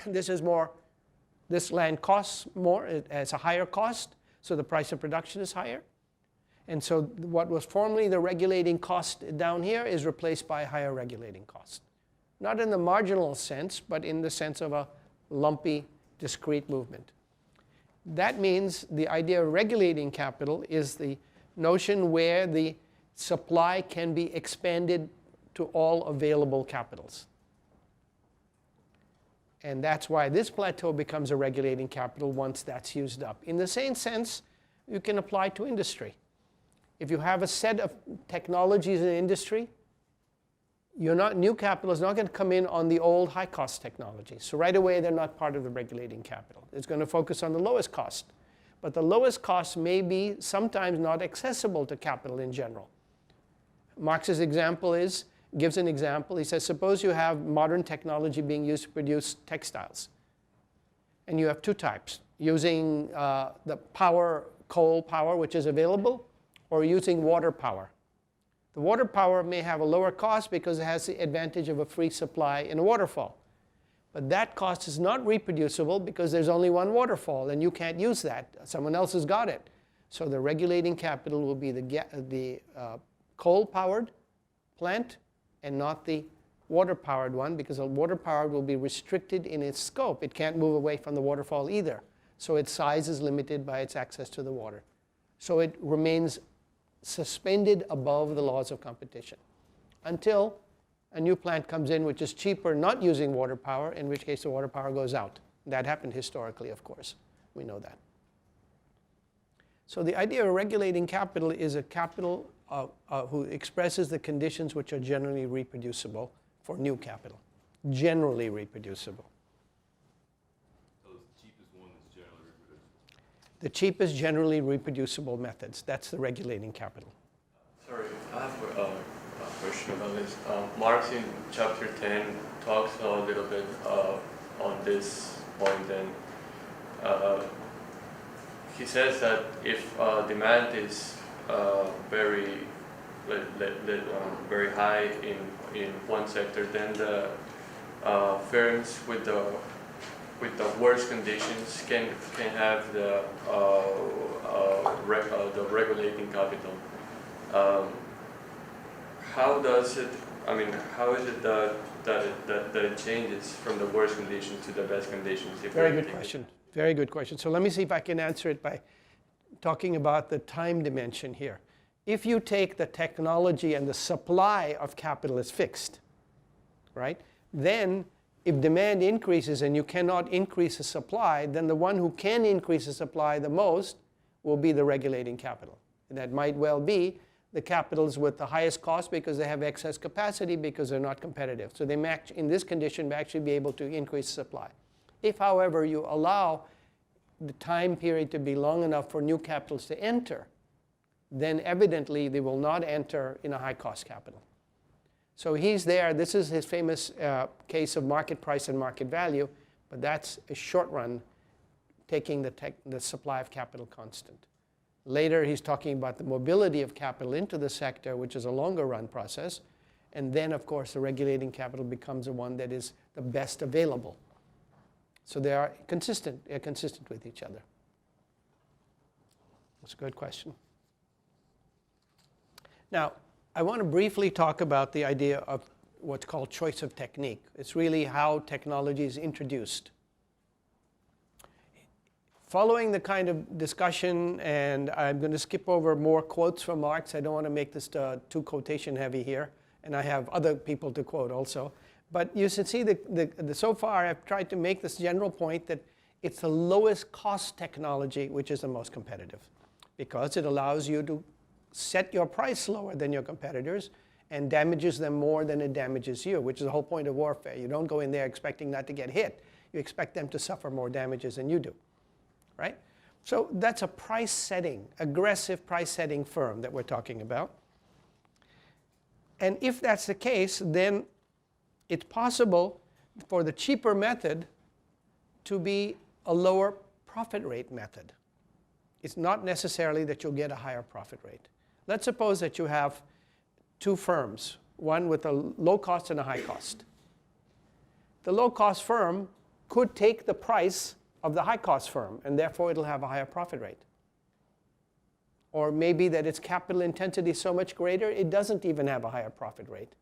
This land costs more, it has a higher cost, so the price of production is higher. And so what was formerly the regulating cost down here is replaced by a higher regulating cost. Not in the marginal sense, but in the sense of a lumpy, discrete movement. That means the idea of regulating capital is the notion where the supply can be expanded to all available capitals. And that's why this plateau becomes a regulating capital once that's used up. In the same sense, you can apply to industry. If you have a set of technologies in industry, new capital is not going to come in on the old high-cost technologies. So right away, they're not part of the regulating capital. It's going to focus on the lowest cost. But the lowest cost may be sometimes not accessible to capital in general. Marx's example gives an example. He says, suppose you have modern technology being used to produce textiles. And you have two types, using the coal power, which is available, or using water power. The water power may have a lower cost because it has the advantage of a free supply in a waterfall. But that cost is not reproducible because there's only one waterfall and you can't use that. Someone else has got it. So the regulating capital will be the coal-powered plant and not the water-powered one, because the water-powered will be restricted in its scope. It can't move away from the waterfall either. So its size is limited by its access to the water. So it remains suspended above the laws of competition until a new plant comes in which is cheaper, not using water power, in which case the water power goes out. That happened historically, of course. We know that. So the idea of regulating capital is a capital who expresses the conditions which are generally reproducible for new capital. Generally reproducible. The cheapest generally reproducible methods. That's the regulating capital. Sorry, I have a question about this. Marx in chapter 10 talks a little bit on this point, and he says that if demand is very high in one sector, then the firms with the worst conditions can have the regulating capital. How is it that it changes from the worst conditions to the best conditions? Very good question. Very good question. So let me see if I can answer it by talking about the time dimension here. If you take the technology and the supply of capital is fixed, right, then if demand increases and you cannot increase the supply, then the one who can increase the supply the most will be the regulating capital. And that might well be the capitals with the highest cost because they have excess capacity because they're not competitive. So they may, in this condition, may actually be able to increase supply. If, however, you allow the time period to be long enough for new capitals to enter, then evidently they will not enter in a high-cost capital. So he's there. This is his famous case of market price and market value, but that's a short run, taking the supply of capital constant. Later, he's talking about the mobility of capital into the sector, which is a longer run process. And then, of course, the regulating capital becomes the one that is the best available. So they are consistent. They're consistent with each other. That's a good question. Now, I want to briefly talk about the idea of what's called choice of technique. It's really how technology is introduced. Following the kind of discussion, and I'm going to skip over more quotes from Marx. I don't want to make this too quotation heavy here, and I have other people to quote also. But you should see so far I've tried to make this general point that it's the lowest cost technology which is the most competitive, because it allows you to set your price lower than your competitors and damages them more than it damages you, which is the whole point of warfare. You don't go in there expecting not to get hit. You expect them to suffer more damages than you do, right? So that's a price setting, aggressive price setting firm that we're talking about. And if that's the case, then it's possible for the cheaper method to be a lower profit rate method. It's not necessarily that you'll get a higher profit rate. Let's suppose that you have two firms, one with a low cost and a high cost. The low cost firm could take the price of the high cost firm, and therefore it'll have a higher profit rate. Or maybe that its capital intensity is so much greater, it doesn't even have a higher profit rate.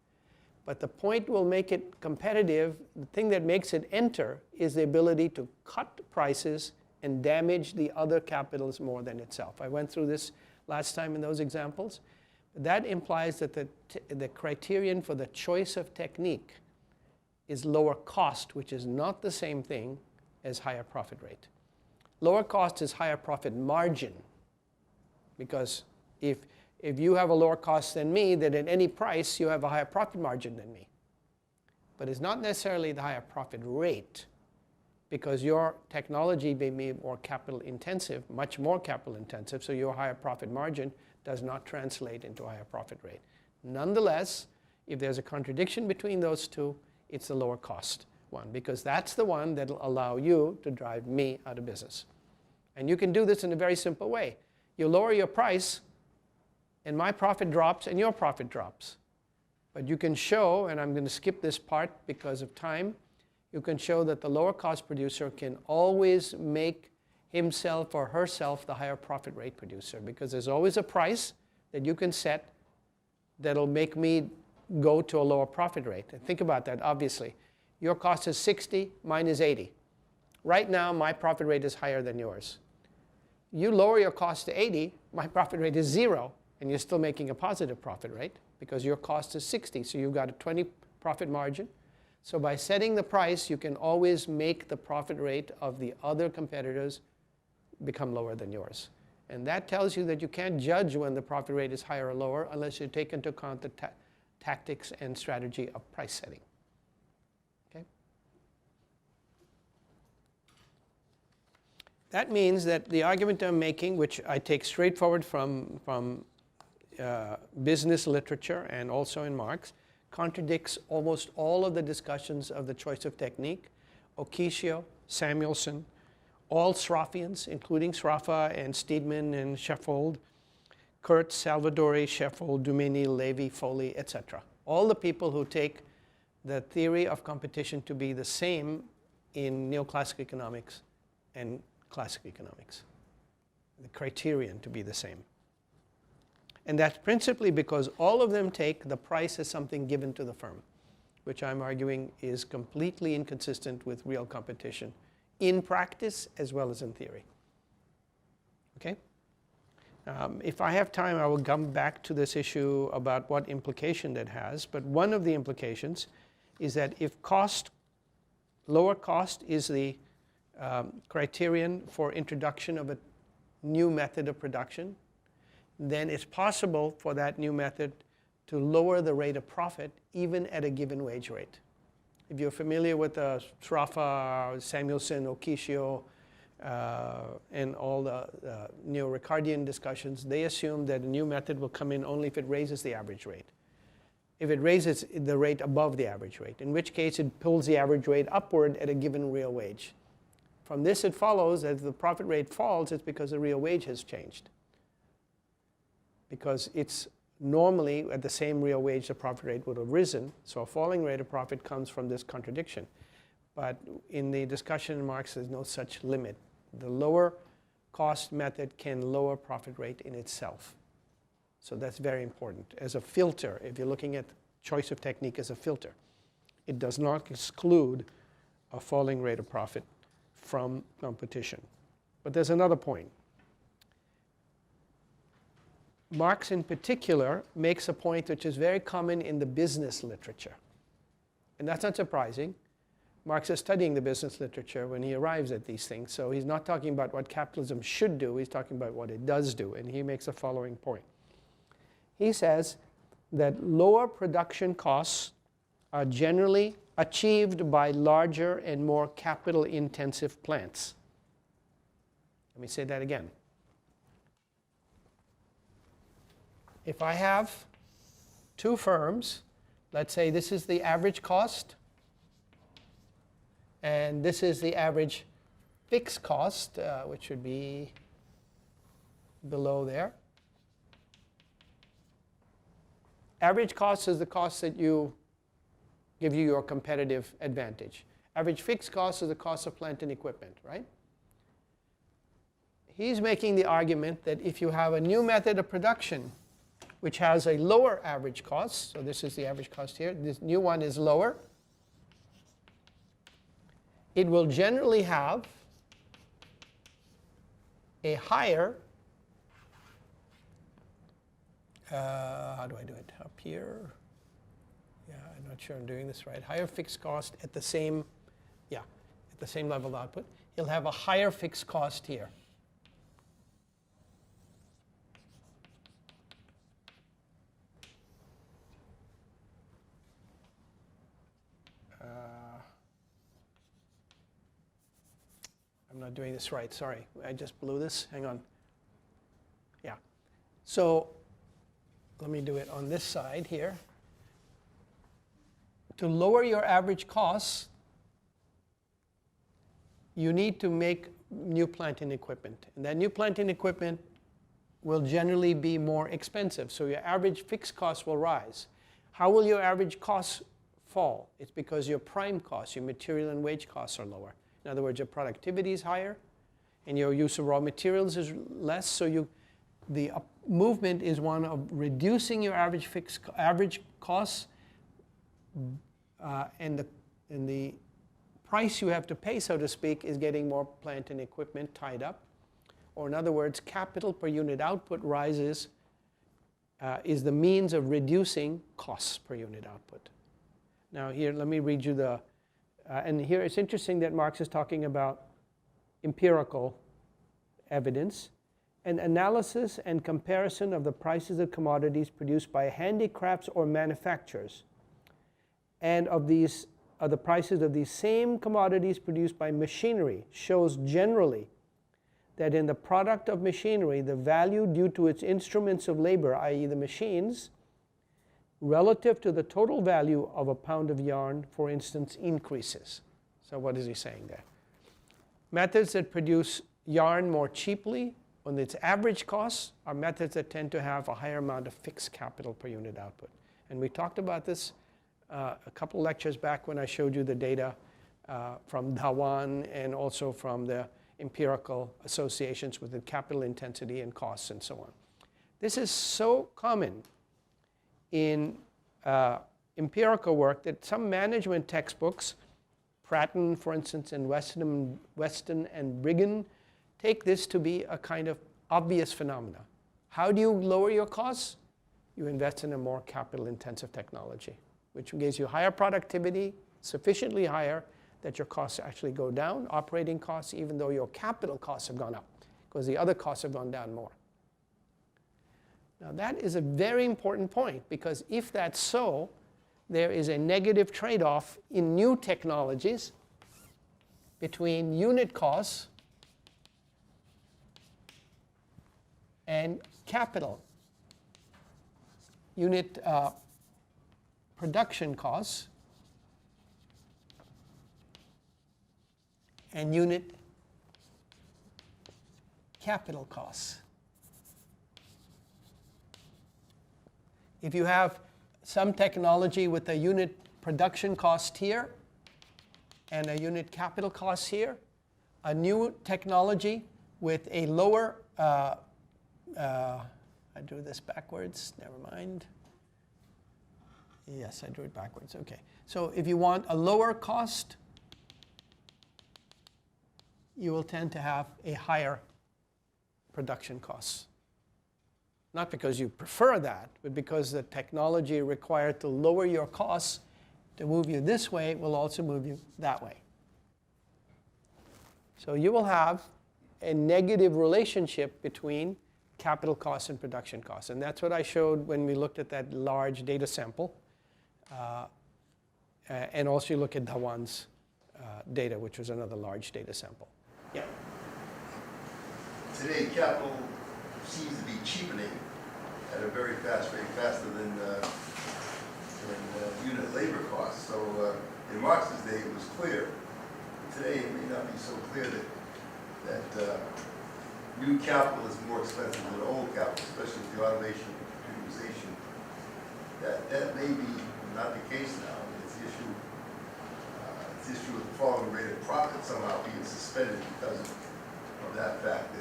But the point will make it competitive. The thing that makes it enter is the ability to cut prices and damage the other capitals more than itself. I went through this last time in those examples. That implies that the criterion for the choice of technique is lower cost, which is not the same thing as higher profit rate. Lower cost is higher profit margin, because if you have a lower cost than me, then at any price you have a higher profit margin than me. But it's not necessarily the higher profit rate, because your technology may be more capital intensive, much more capital intensive, so your higher profit margin does not translate into a higher profit rate. Nonetheless, if there's a contradiction between those two, it's the lower cost one, because that's the one that will allow you to drive me out of business. And you can do this in a very simple way. You lower your price, and my profit drops, and your profit drops. But you can show, and I'm going to skip this part because of time, you can show that the lower cost producer can always make himself or herself the higher profit rate producer, because there's always a price that you can set that'll make me go to a lower profit rate. And think about that, obviously. Your cost is 60, mine is 80. Right now, my profit rate is higher than yours. You lower your cost to 80, my profit rate is 0, and you're still making a positive profit rate because your cost is 60, so you've got a 20 profit margin. So by setting the price, you can always make the profit rate of the other competitors become lower than yours. And that tells you that you can't judge when the profit rate is higher or lower unless you take into account the tactics and strategy of price setting. Okay? That means that the argument I'm making, which I take straightforward from business literature and also in Marx, contradicts almost all of the discussions of the choice of technique. Occhio, Samuelson, all Sraffians, including Sraffa and Steedman and Sheffold, Kurtz, Salvadori, Sheffold, Dumini, Levy, Foley, etc. All the people who take the theory of competition to be the same in neoclassical economics and classical economics. The criterion to be the same. And that's principally because all of them take the price as something given to the firm, which I'm arguing is completely inconsistent with real competition in practice as well as in theory. Okay? If I have time, I will come back to this issue about what implication that has. But one of the implications is that if lower cost is the criterion for introduction of a new method of production, then it's possible for that new method to lower the rate of profit even at a given wage rate. If you're familiar with Sraffa, Samuelson, Occhio, and all the neo-Ricardian discussions, they assume that a new method will come in only if it raises the average rate. If it raises the rate above the average rate, in which case it pulls the average rate upward at a given real wage. From this it follows that if the profit rate falls, it's because the real wage has changed. Because it's normally at the same real wage, the profit rate would have risen. So a falling rate of profit comes from this contradiction. But in the discussion in Marx, there's no such limit. The lower cost method can lower profit rate in itself. So that's very important. As a filter, if you're looking at choice of technique as a filter, it does not exclude a falling rate of profit from competition. But there's another point. Marx in particular makes a point which is very common in the business literature. And that's not surprising. Marx is studying the business literature when he arrives at these things. So he's not talking about what capitalism should do, he's talking about what it does do. And he makes the following point. He says that lower production costs are generally achieved by larger and more capital-intensive plants. Let me say that again. If I have two firms, let's say this is the average cost, and this is the average fixed cost, which would be below there. Average cost is the cost that give you your competitive advantage. Average fixed cost is the cost of plant and equipment, right? He's making the argument that if you have a new method of production which has a lower average cost, so this is the average cost here, this new one is lower, it will generally have a higher, how do I do it, up here? Yeah, I'm not sure I'm doing this right. Higher fixed cost at the same, at the same level of output. He'll have a higher fixed cost here. I'm not doing this right, sorry. I just blew this, hang on. Yeah, so let me do it on this side here. To lower your average costs, you need to make new plant and equipment. And that new plant and equipment will generally be more expensive. So your average fixed cost will rise. How will your average costs fall? It's because your prime costs, your material and wage costs are lower. In other words, your productivity is higher and your use of raw materials is less. So the movement is one of reducing your average costs, and the price you have to pay, so to speak, is getting more plant and equipment tied up. Or in other words, capital per unit output rises is the means of reducing costs per unit output. Now here, let me read you and here it's interesting that Marx is talking about empirical evidence. An analysis and comparison of the prices of commodities produced by handicrafts or manufacturers and of the prices of these same commodities produced by machinery shows generally that in the product of machinery, the value due to its instruments of labor, i.e. the machines, relative to the total value of a pound of yarn, for instance, increases. So what is he saying there? Methods that produce yarn more cheaply on its average costs are methods that tend to have a higher amount of fixed capital per unit output. And we talked about this a couple lectures back when I showed you the data from Dhawan and also from the empirical associations with the capital intensity and costs and so on. This is so common in empirical work that some management textbooks, Pratton, for instance, and Weston and Brigham, take this to be a kind of obvious phenomena. How do you lower your costs? You invest in a more capital-intensive technology, which gives you higher productivity, sufficiently higher that your costs actually go down, operating costs, even though your capital costs have gone up, because the other costs have gone down more. Now that is a very important point, because if that's so, there is a negative trade-off in new technologies between unit costs and capital. Unit production costs and unit capital costs. If you have some technology with a unit production cost here and a unit capital cost here, a new technology with a lower, I drew this backwards, never mind. Yes, I drew it backwards, okay. So if you want a lower cost, you will tend to have a higher production cost. Not because you prefer that, but because the technology required to lower your costs to move you this way will also move you that way. So you will have a negative relationship between capital costs and production costs. And that's what I showed when we looked at that large data sample. And also you look at Dhawan's data, which was another large data sample. Yeah. Today, capital seems to be cheapening at a very fast rate, faster than unit labor costs. So in Marx's day, it was clear. Today, it may not be so clear that new capital is more expensive than old capital, especially with the automation and computerization. That may be not the case now. It's the issue of the falling rate of profit somehow being suspended because of that fact.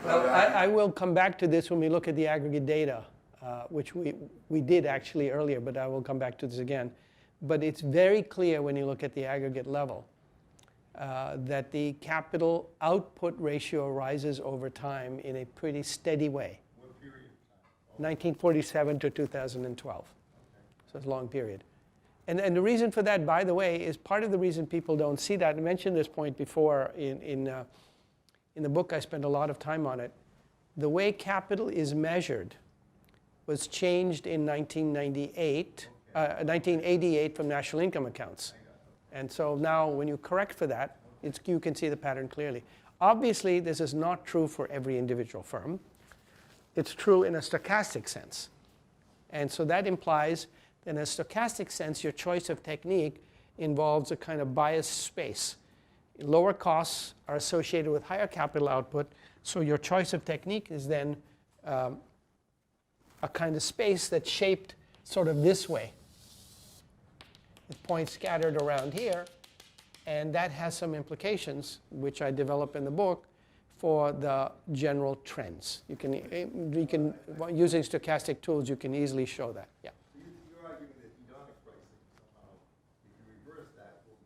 Well, I will come back to this when we look at the aggregate data, which we did actually earlier, but I will come back to this again. But it's very clear when you look at the aggregate level that the capital output ratio rises over time in a pretty steady way. What period of time? 1947 to 2012. So it's a long period. And the reason for that, by the way, is part of the reason people don't see that. I mentioned this point before in the book. I spent a lot of time on it. The way capital is measured was changed in 1988 from national income accounts. And so now when you correct for that, you can see the pattern clearly. Obviously, this is not true for every individual firm. It's true in a stochastic sense. And so that implies that in a stochastic sense, your choice of technique involves a kind of biased space. Lower costs are associated with higher capital output, so your choice of technique is then a kind of space that's shaped sort of this way, with points scattered around here, and that has some implications, which I develop in the book, for the general trends. You can using stochastic tools, you can easily show that. Yeah. You're arguing that hedonic pricing somehow, if you reverse that, will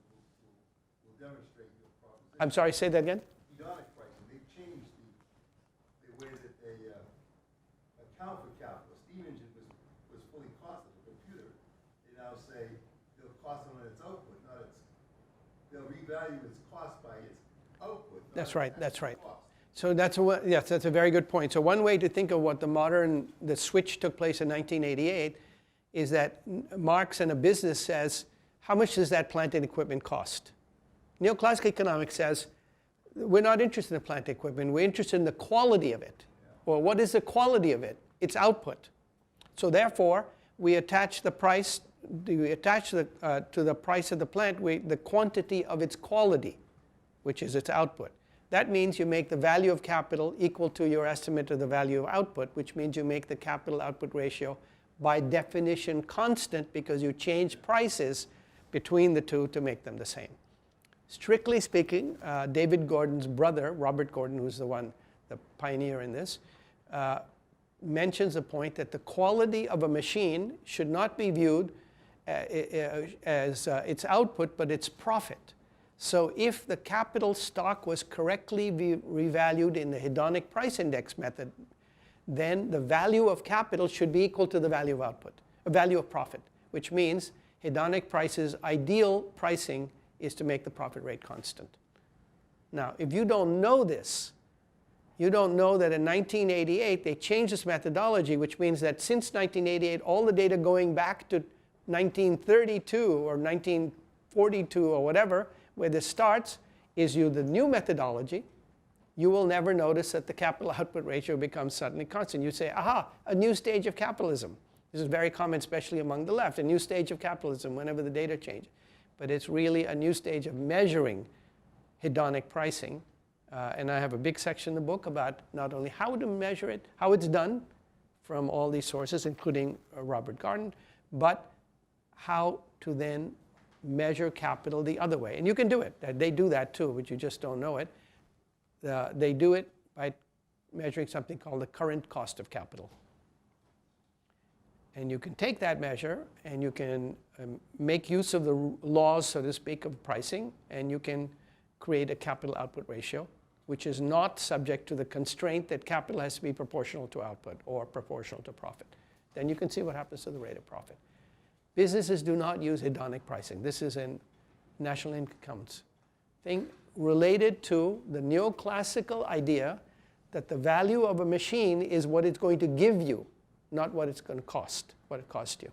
demonstrate your proposition. I'm sorry, say that again? Hedonic pricing, they've changed the way that they account for capital. Steam engine was fully costed. A computer, they now say they'll cost it on its output, not its. They'll revalue its cost by its output. That's right. That's right. So that's a very good point. So one way to think of what the switch took place in 1988 is that Marx in a business says, how much does that plant and equipment cost? Neoclassical economics says, we're not interested in plant equipment, we're interested in the quality of it. Well, what is the quality of it? It's output. So therefore, we attach the price, to the price of the plant, the quantity of its quality, which is its output. That means you make the value of capital equal to your estimate of the value of output, which means you make the capital output ratio by definition constant because you change prices between the two to make them the same. Strictly speaking, David Gordon's brother, Robert Gordon, who's the pioneer in this, mentions the point that the quality of a machine should not be viewed as its output, but its profit. So if the capital stock was correctly revalued in the hedonic price index method, then the value of capital should be equal to the value of output, value of profit, which means hedonic prices, ideal pricing is to make the profit rate constant. Now, if you don't know this, you don't know that in 1988 they changed this methodology, which means that since 1988, all the data going back to 1932 or 1942 or whatever, where this starts, is the new methodology. You will never notice that the capital output ratio becomes suddenly constant. You say, aha, a new stage of capitalism. This is very common, especially among the left, a new stage of capitalism whenever the data change. But it's really a new stage of measuring hedonic pricing. And I have a big section in the book about not only how to measure it, how it's done from all these sources, including Robert Garden, but how to then measure capital the other way. And you can do it. They do that too, but you just don't know it. They do it by measuring something called the current cost of capital. And you can take that measure and you can make use of the laws, so to speak, of pricing, and you can create a capital output ratio, which is not subject to the constraint that capital has to be proportional to output or proportional to profit. Then you can see what happens to the rate of profit. Businesses do not use hedonic pricing. This is a national incomes thing related to the neoclassical idea that the value of a machine is what it's going to give you, not what it's going to cost, what it costs you.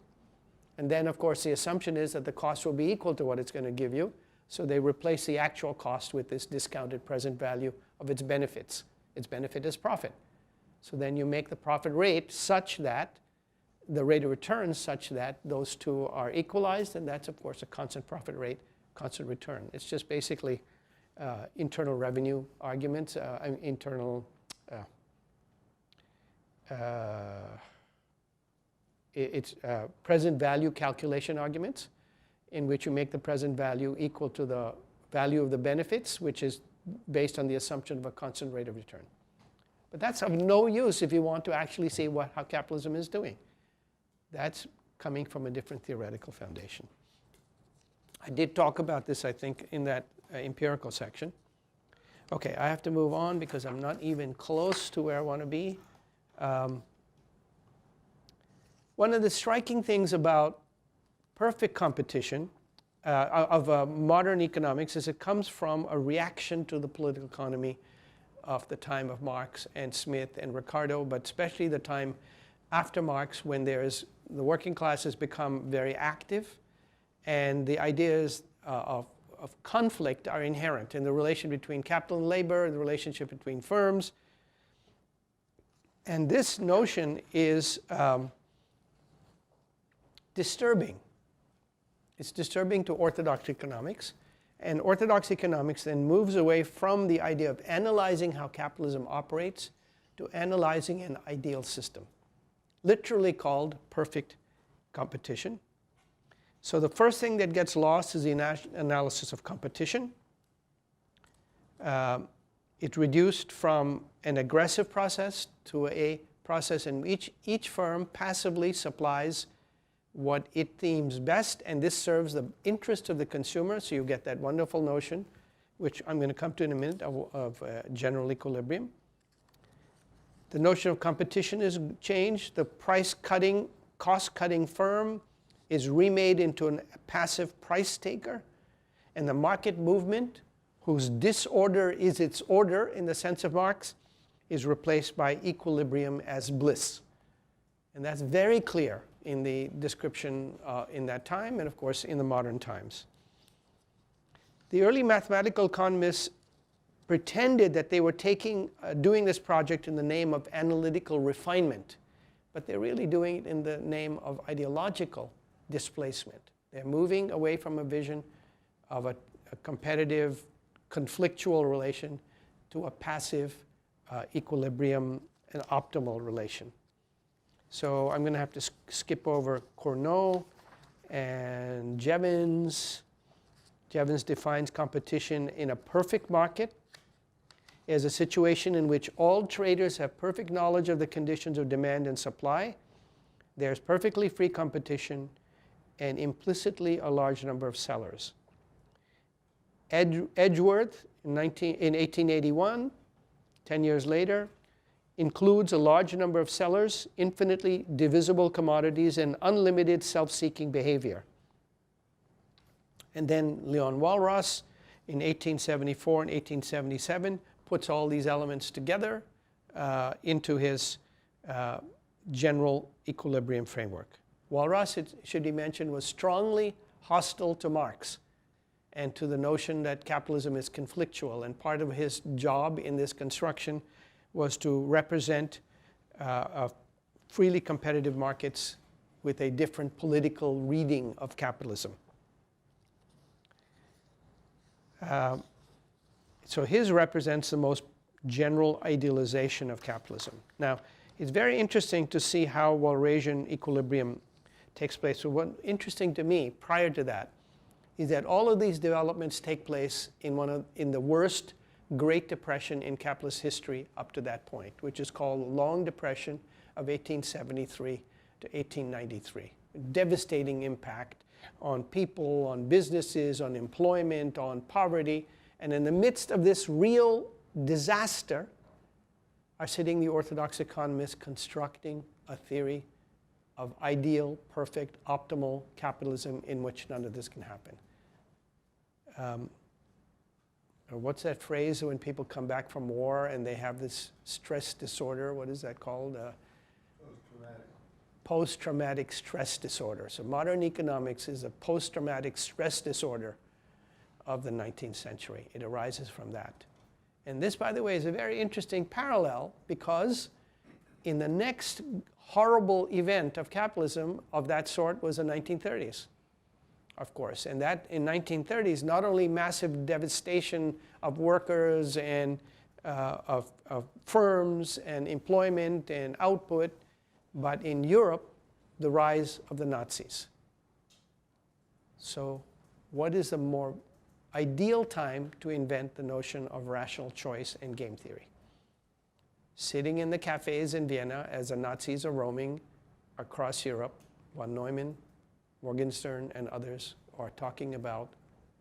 And then, of course, the assumption is that the cost will be equal to what it's going to give you. So they replace the actual cost with this discounted present value of its benefits. Its benefit is profit. So then you make the profit rate such that the rate of return such that those two are equalized, and that's, of course, a constant profit rate, constant return. It's just basically internal revenue arguments, internal it's present value calculation arguments, in which you make the present value equal to the value of the benefits, which is based on the assumption of a constant rate of return. But that's of no use if you want to actually see how capitalism is doing. That's coming from a different theoretical foundation. I did talk about this, I think, in that empirical section. Okay, I have to move on because I'm not even close to where I want to be. One of the striking things about perfect competition of modern economics is it comes from a reaction to the political economy of the time of Marx and Smith and Ricardo, but especially the time after Marx, when the working class has become very active, and the ideas of conflict are inherent in the relation between capital and labor, the relationship between firms. And this notion is disturbing. It's disturbing to orthodox economics. And orthodox economics then moves away from the idea of analyzing how capitalism operates to analyzing an ideal system, literally called perfect competition. So the first thing that gets lost is the analysis of competition. It reduced from an aggressive process to a process in which each firm passively supplies what it deems best, and this serves the interest of the consumer. So you get that wonderful notion, which I'm going to come to in a minute, of general equilibrium. The notion of competition is changed. The price-cutting, cost-cutting firm is remade into a passive price taker, and the market movement, whose disorder is its order in the sense of Marx, is replaced by equilibrium as bliss. And that's very clear in the description in that time, and of course in the modern times. The early mathematical economists pretended that they were doing this project in the name of analytical refinement, but they're really doing it in the name of ideological displacement. They're moving away from a vision of a competitive, conflictual relation to a passive equilibrium and optimal relation. So I'm going to have to skip over Cournot and Jevons. Jevons defines competition in a perfect market as a situation in which all traders have perfect knowledge of the conditions of demand and supply. There's perfectly free competition and implicitly a large number of sellers. Edgeworth in 1881, 10 years later, includes a large number of sellers, infinitely divisible commodities, and unlimited self-seeking behavior. And then Leon Walras in 1874 and 1877 puts all these elements together into his general equilibrium framework. Walras, it should be mentioned, was strongly hostile to Marx and to the notion that capitalism is conflictual, and part of his job in this construction was to represent freely competitive markets with a different political reading of capitalism. So his represents the most general idealization of capitalism. Now, It's very interesting to see how Walrasian equilibrium takes place. So what's interesting to me prior to that is that all of these developments take place in the worst Great Depression in capitalist history up to that point, which is called the Long Depression of 1873 to 1893. Devastating impact on people, on businesses, on employment, on poverty. And in the midst of this real disaster are sitting the orthodox economists constructing a theory of ideal, perfect, optimal capitalism in which none of this can happen. Or what's that phrase when people come back from war and they have this stress disorder? What is that called? Post-traumatic stress disorder. So modern economics is a post-traumatic stress disorder of the 19th century. It arises from that. And this, by the way, is a very interesting parallel because in the next horrible event of capitalism of that sort was the 1930s, of course. And that in 1930s, not only massive devastation of workers and of firms and employment and output, but in Europe, the rise of the Nazis. So what is the more ideal time to invent the notion of rational choice and game theory? Sitting in the cafes in Vienna as the Nazis are roaming across Europe, von Neumann, Morgenstern, and others are talking about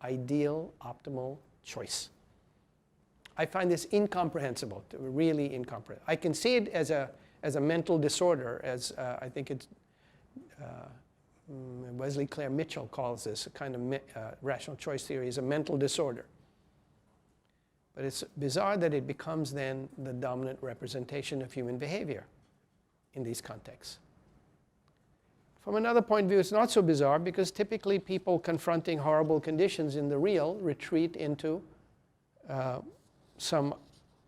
ideal, optimal choice. I find this incomprehensible, really incomprehensible. I can see it as a mental disorder, as I think it's Wesley Clare Mitchell calls this, a kind of rational choice theory is a mental disorder. But it's bizarre that it becomes then the dominant representation of human behavior in these contexts. From another point of view, it's not so bizarre because typically people confronting horrible conditions in the real retreat into some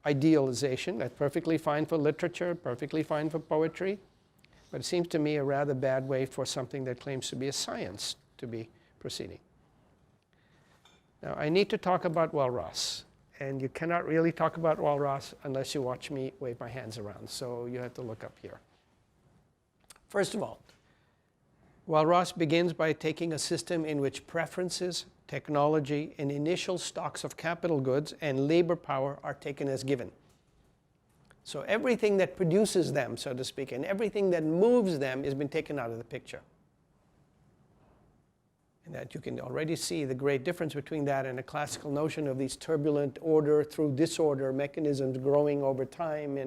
idealization. That's perfectly fine for literature, perfectly fine for poetry. But it seems to me a rather bad way for something that claims to be a science to be proceeding. Now, I need to talk about Walras. And you cannot really talk about Walras unless you watch me wave my hands around. So you have to look up here. First of all, Walras begins by taking a system in which preferences, technology, and initial stocks of capital goods and labor power are taken as given. So everything that produces them, so to speak, and everything that moves them has been taken out of the picture. And that you can already see the great difference between that and a classical notion of these turbulent order through disorder mechanisms growing over time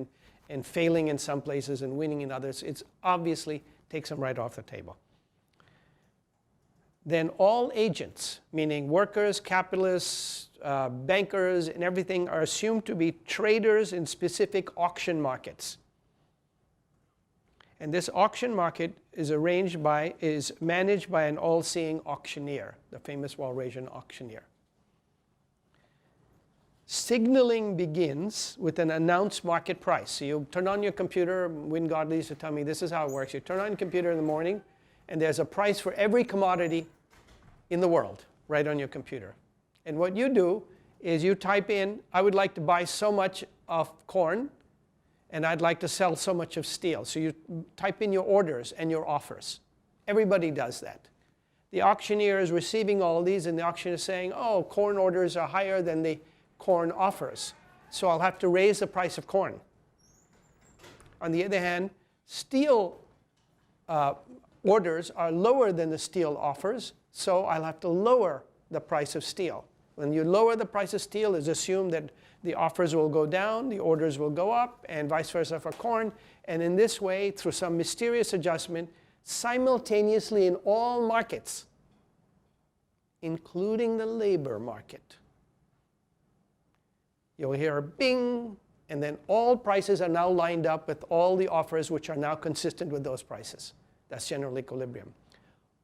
and failing in some places and winning in others. It's obviously takes them right off the table. Then all agents, meaning workers, capitalists, bankers, and everything are assumed to be traders in specific auction markets. And this auction market is managed by an all-seeing auctioneer, the famous Walrasian auctioneer. Signaling begins with an announced market price. So you turn on your computer, Win Godley used to tell me this is how it works. You turn on your computer in the morning, and there's a price for every commodity in the world right on your computer. And what you do is you type in, I would like to buy so much of corn, and I'd like to sell so much of steel. So you type in your orders and your offers. Everybody does that. The auctioneer is receiving all these, and the auctioneer is saying, oh, corn orders are higher than the corn offers, so I'll have to raise the price of corn. On the other hand, steel orders are lower than the steel offers, so I'll have to lower the price of steel. When you lower the price of steel, it's assumed that the offers will go down, the orders will go up, and vice versa for corn. And in this way, through some mysterious adjustment, simultaneously in all markets, including the labor market, you'll hear a bing, and then all prices are now lined up with all the offers which are now consistent with those prices. That's general equilibrium.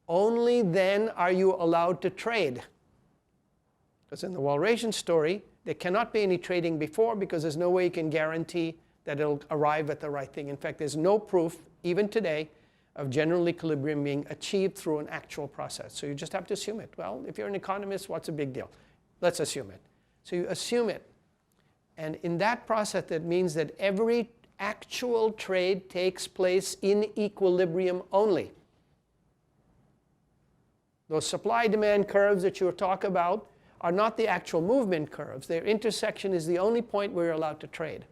Only then are you allowed to trade. Because in the Walrasian story, there cannot be any trading before because there's no way you can guarantee that it'll arrive at the right thing. In fact, there's no proof, even today, of general equilibrium being achieved through an actual process. So you just have to assume it. Well, if you're an economist, what's a big deal? Let's assume it. So you assume it. And in that process, that means that every actual trade takes place in equilibrium only. Those supply-demand curves that you talk about are not the actual movement curves. Their intersection is the only point where you're allowed to trade.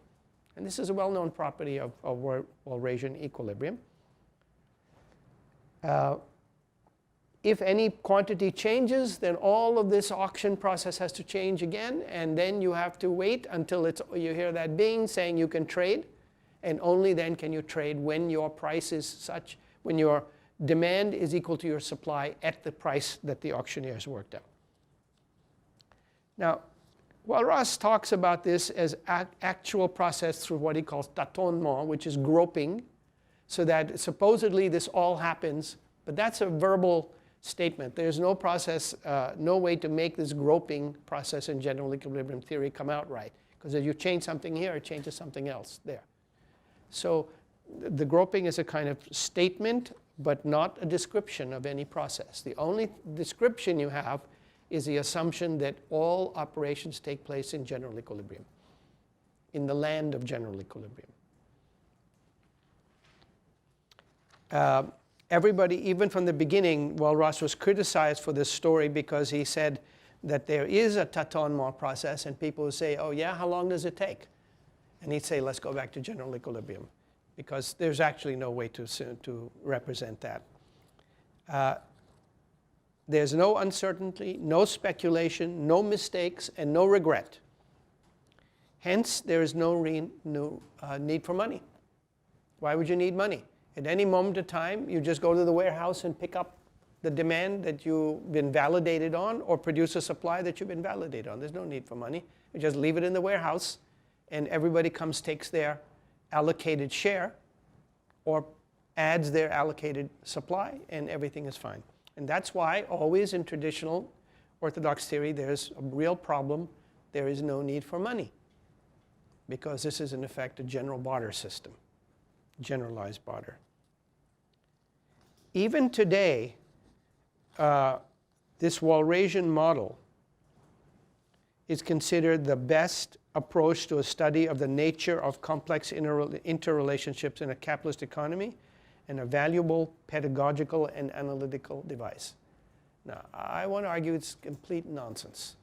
And this is a well-known property of Walrasian equilibrium. If any quantity changes, then all of this auction process has to change again, and then you have to wait until you hear that bing saying you can trade, and only then can you trade when your price is such, when your demand is equal to your supply at the price that the auctioneer has worked out. Now, while Ross talks about this as actual process through what he calls tâtonnement, which is groping, so that supposedly this all happens, but that's a verbal statement. There's no process, no way to make this groping process in general equilibrium theory come out right. Because if you change something here, it changes something else there. So the groping is a kind of statement, but not a description of any process. The only description you have is the assumption that all operations take place in general equilibrium, in the land of general equilibrium. Everybody, even from the beginning, Ross was criticized for this story because he said that there is a tâtonnement process, and people would say, oh yeah, how long does it take? And he'd say, let's go back to general equilibrium, because there's actually no way to represent that. There's no uncertainty, no speculation, no mistakes, and no regret. Hence, there is no need for money. Why would you need money? At any moment of time, you just go to the warehouse and pick up the demand that you've been validated on, or produce a supply that you've been validated on. There's no need for money. You just leave it in the warehouse, and everybody comes, takes their allocated share, or adds their allocated supply, and everything is fine. And that's why always in traditional orthodox theory, there's a real problem. There is no need for money, because this is in effect a general barter system, generalized barter. Even today, this Walrasian model is considered the best approach to a study of the nature of complex interrelationships in a capitalist economy, and a valuable pedagogical and analytical device. Now, I want to argue it's complete nonsense.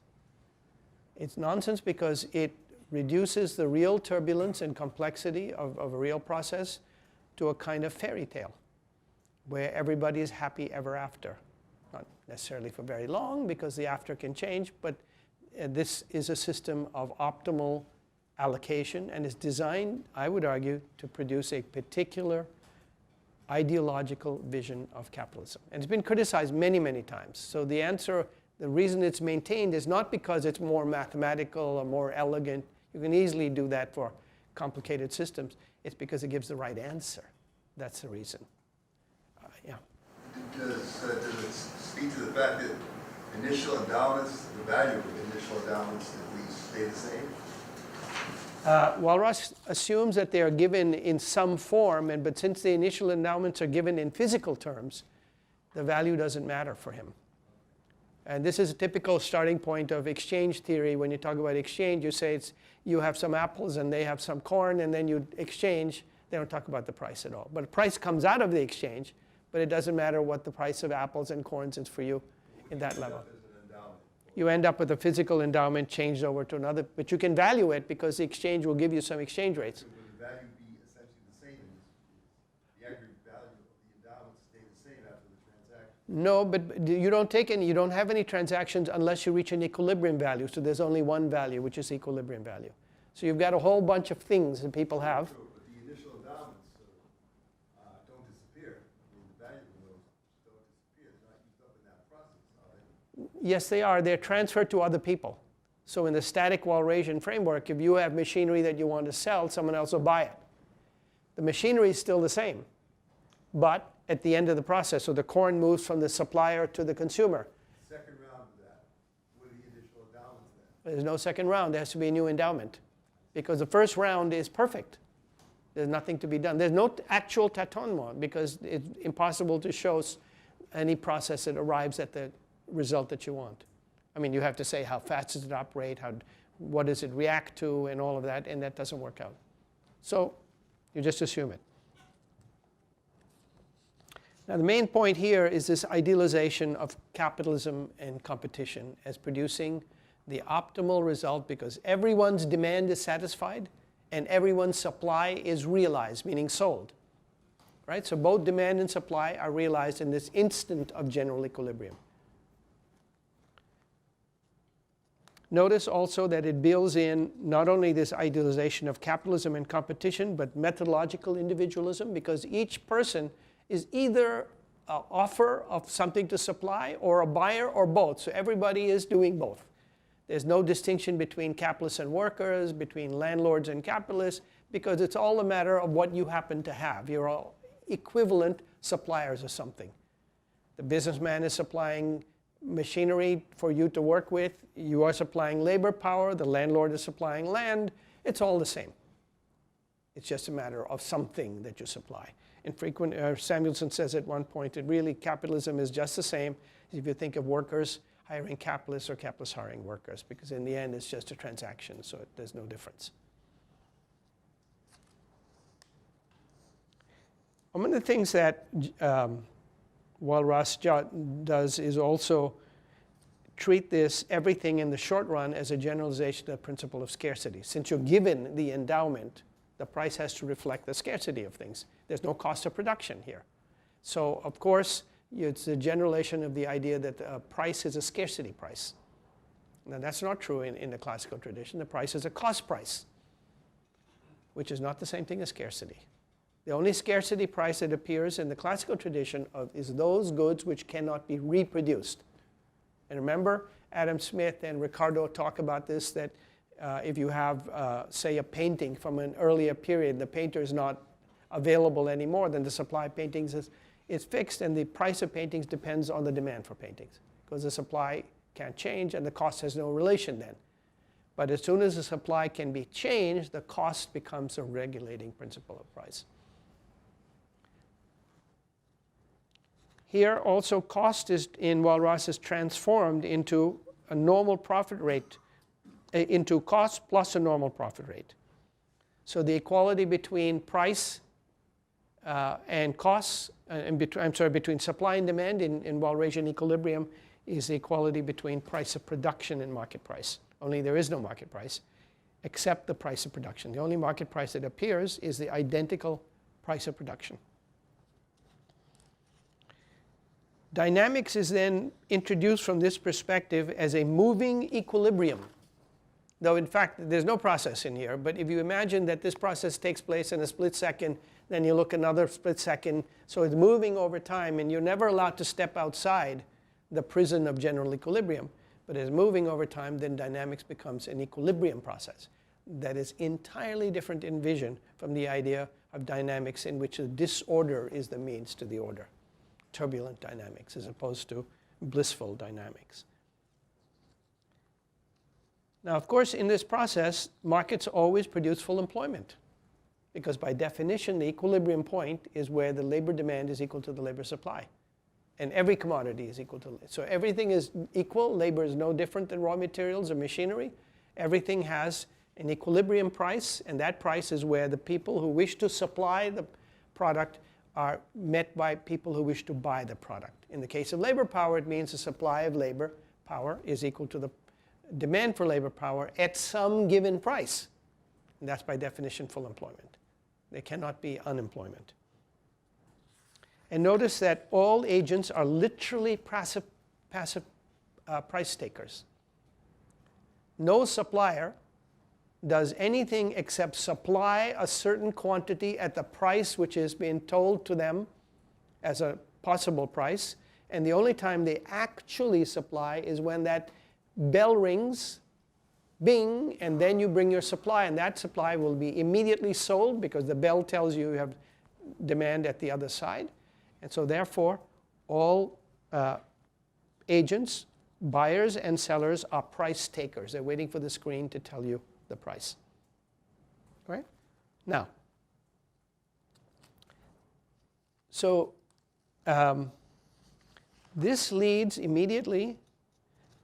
It's nonsense because it reduces the real turbulence and complexity of a real process to a kind of fairy tale, where everybody is happy ever after. Not necessarily for very long, because the after can change, but this is a system of optimal allocation, and is designed, I would argue, to produce a particular ideological vision of capitalism. And it's been criticized many, many times. So the answer, the reason it's maintained is not because it's more mathematical or more elegant. You can easily do that for complicated systems. It's because it gives the right answer. That's the reason. Yeah. Does it speak to the fact that initial endowments, the value of initial endowments, at least stay the same? Ross assumes that they are given in some form, but since the initial endowments are given in physical terms, the value doesn't matter for him. And this is a typical starting point of exchange theory. When you talk about exchange, you say you have some apples and they have some corn, and then you exchange. They don't talk about the price at all. But the price comes out of the exchange, but it doesn't matter what the price of apples and corns is for you in that level. You end up with a physical endowment changed over to another, but you can value it because the exchange will give you some exchange rates. Would the value be essentially the same? The aggregate value of the endowments stay the same after the transaction? No, but you don't take any, you don't have any transactions unless you reach an equilibrium value. So there's only one value, which is equilibrium value. So you've got a whole bunch of things that people have. True, but the initial endowments don't disappear. I mean, the value of those don't disappear. They're not used up in that process, are they? Yes, they are. They're transferred to other people. So in the static Walrasian framework, if you have machinery that you want to sell, someone else will buy it. The machinery is still the same, but at the end of the process, so the corn moves from the supplier to the consumer. Second round of that, what are the initial endowments then? There's no second round. There has to be a new endowment, because the first round is perfect. There's nothing to be done. There's no actual tâtonnement, because it's impossible to show any process that arrives at the result that you want. I mean, you have to say how fast does it operate, what does it react to, and all of that, and that doesn't work out. So You just assume it. Now the main point here is this idealization of capitalism and competition as producing the optimal result because everyone's demand is satisfied and everyone's supply is realized, meaning sold. Right? So both demand and supply are realized in this instant of general equilibrium. Notice also that it builds in not only this idealization of capitalism and competition, but methodological individualism, because each person is either an offer of something to supply or a buyer or both. So everybody is doing both. There's no distinction between capitalists and workers, between landlords and capitalists, because it's all a matter of what you happen to have. You're all equivalent suppliers of something. The businessman is supplying machinery for you to work with. You are supplying labor power. The landlord is supplying land. It's all the same. It's just a matter of something that you supply. And Samuelson says at one point that really capitalism is just the same as if you think of workers hiring capitalists or capitalists hiring workers, because in the end it's just a transaction, so there's no difference. One of the things that Walras does is also treat this everything in the short run as a generalization of the principle of scarcity. Since you're given the endowment, the price has to reflect the scarcity of things. There's no cost of production here. So of course, it's a generalization of the idea that a price is a scarcity price. Now that's not true in the classical tradition. The price is a cost price, which is not the same thing as scarcity. The only scarcity price that appears in the classical tradition is those goods which cannot be reproduced. And remember, Adam Smith and Ricardo talk about this, that if you have, say, a painting from an earlier period, the painter is not available anymore, then the supply of paintings is fixed, and the price of paintings depends on the demand for paintings, because the supply can't change and the cost has no relation then. But as soon as the supply can be changed, the cost becomes a regulating principle of price. Here also cost is, in Walras, is transformed into a normal profit rate, into cost plus a normal profit rate. So the equality between price and costs, between supply and demand in Walrasian equilibrium is the equality between price of production and market price. Only there is no market price except the price of production. The only market price that appears is the identical price of production. Dynamics is then introduced from this perspective as a moving equilibrium. Though in fact there's no process in here, but if you imagine that this process takes place in a split second, then you look another split second, so it's moving over time, and you're never allowed to step outside the prison of general equilibrium. But as moving over time, then dynamics becomes an equilibrium process that is entirely different in vision from the idea of dynamics in which the disorder is the means to the order. Turbulent dynamics as opposed to blissful dynamics. Now, of course, in this process, markets always produce full employment, because by definition, the equilibrium point is where the labor demand is equal to the labor supply. And every commodity is equal to, so everything is equal. Labor is no different than raw materials or machinery. Everything has an equilibrium price, and that price is where the people who wish to supply the product are met by people who wish to buy the product. In the case of labor power, it means the supply of labor power is equal to the demand for labor power at some given price. And that's by definition full employment. There cannot be unemployment. And notice that all agents are literally passive price takers. No supplier does anything except supply a certain quantity at the price which has been told to them as a possible price. And the only time they actually supply is when that bell rings, bing, and then you bring your supply, and that supply will be immediately sold because the bell tells you you have demand at the other side. And so therefore, all agents, buyers and sellers, are price takers. They're waiting for the screen to tell you the price. Right? Now, so this leads immediately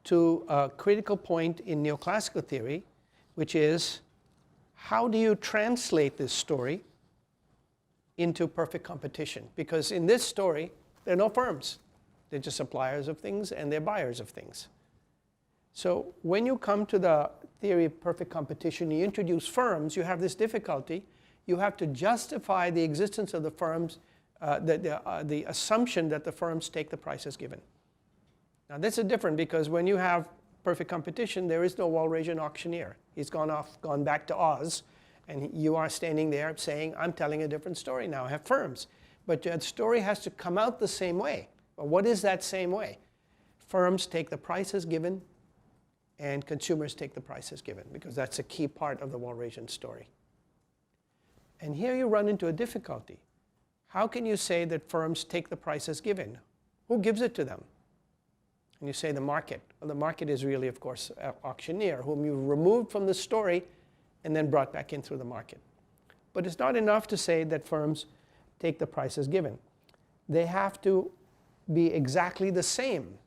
to a critical point in neoclassical theory, which is how do you translate this story into perfect competition. Because in this story, there are no firms. They're just suppliers of things and they're buyers of things. So when you come to the theory of perfect competition, you introduce firms, you have this difficulty. You have to justify the existence of the firms, the assumption that the firms take the price as given. Now this is different because when you have perfect competition, there is no Walrasian auctioneer. He's gone back to Oz, and you are standing there saying, I'm telling a different story now, I have firms. But that story has to come out the same way. Well, what is that same way? Firms take the price as given, and consumers take the price as given, because that's a key part of the Walrasian story. And here you run into a difficulty. How can you say that firms take the price as given? Who gives it to them? And you say the market. Well, the market is really, of course, an auctioneer whom you removed from the story and then brought back in through the market. But it's not enough to say that firms take the price as given. They have to be exactly the same,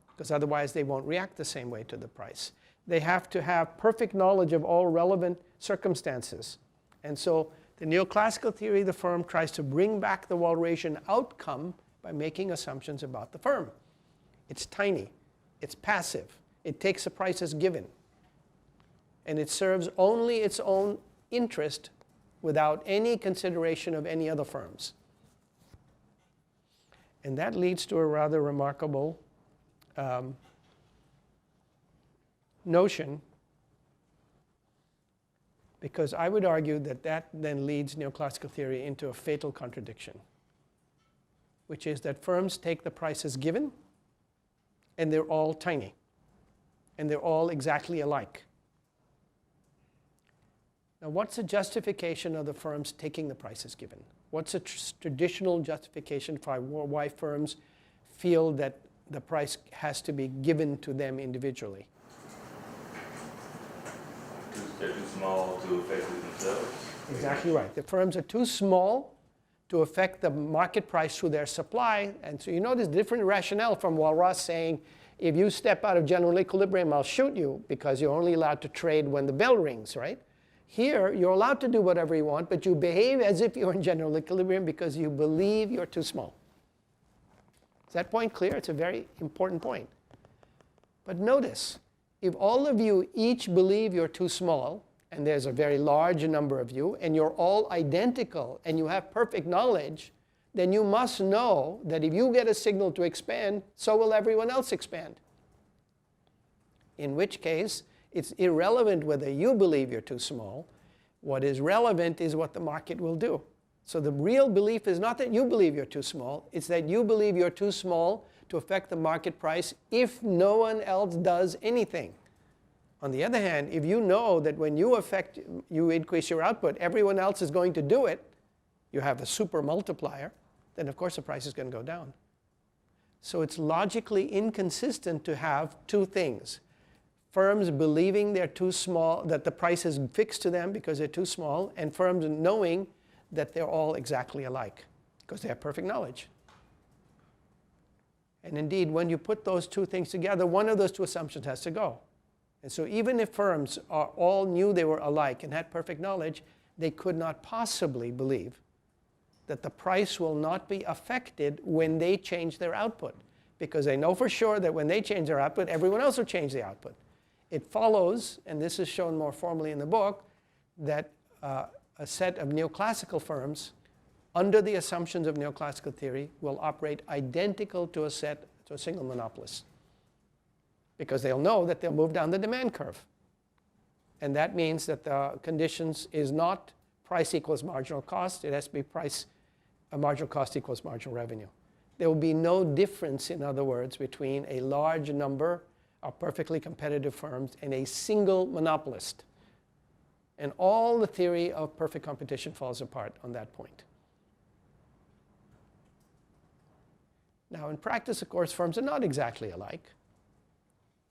because otherwise they won't react the same way to the price. They have to have perfect knowledge of all relevant circumstances. And so the neoclassical theory of the firm tries to bring back the Walrasian outcome by making assumptions about the firm. It's tiny, it's passive, it takes the price as given, and it serves only its own interest without any consideration of any other firms. And that leads to a rather remarkable notion, because I would argue that that then leads neoclassical theory into a fatal contradiction, which is that firms take the price as given, and they're all tiny, and they're all exactly alike. Now, what's the justification of the firms taking the price as given? What's a traditional justification for why firms feel that the price has to be given to them individually? Because they're too small to affect it themselves. Exactly right. The firms are too small to affect the market price through their supply. And so you notice different rationale from Walras saying, if you step out of general equilibrium, I'll shoot you, because you're only allowed to trade when the bell rings, right? Here, you're allowed to do whatever you want, but you behave as if you're in general equilibrium because you believe you're too small. Is that point clear? It's a very important point. But notice, if all of you each believe you're too small, and there's a very large number of you, and you're all identical, and you have perfect knowledge, then you must know that if you get a signal to expand, so will everyone else expand. In which case, it's irrelevant whether you believe you're too small. What is relevant is what the market will do. So the real belief is not that you believe you're too small, it's that you believe you're too small to affect the market price if no one else does anything. On the other hand, if you know that when you increase your output, everyone else is going to do it, you have a super multiplier, then of course the price is going to go down. So it's logically inconsistent to have two things. Firms believing they're too small, that the price is fixed to them because they're too small, and firms knowing that they're all exactly alike because they have perfect knowledge. And indeed, when you put those two things together, one of those two assumptions has to go. And so even if firms all knew they were alike and had perfect knowledge, they could not possibly believe that the price will not be affected when they change their output, because they know for sure that when they change their output, everyone else will change the output. It follows, and this is shown more formally in the book, that a set of neoclassical firms, under the assumptions of neoclassical theory, will operate identical to a single monopolist, because they'll know that they'll move down the demand curve. And that means that the conditions is not price equals marginal cost. It has to be marginal cost equals marginal revenue. There will be no difference, in other words, between a large number of perfectly competitive firms and a single monopolist. And all the theory of perfect competition falls apart on that point. Now, in practice, of course, firms are not exactly alike.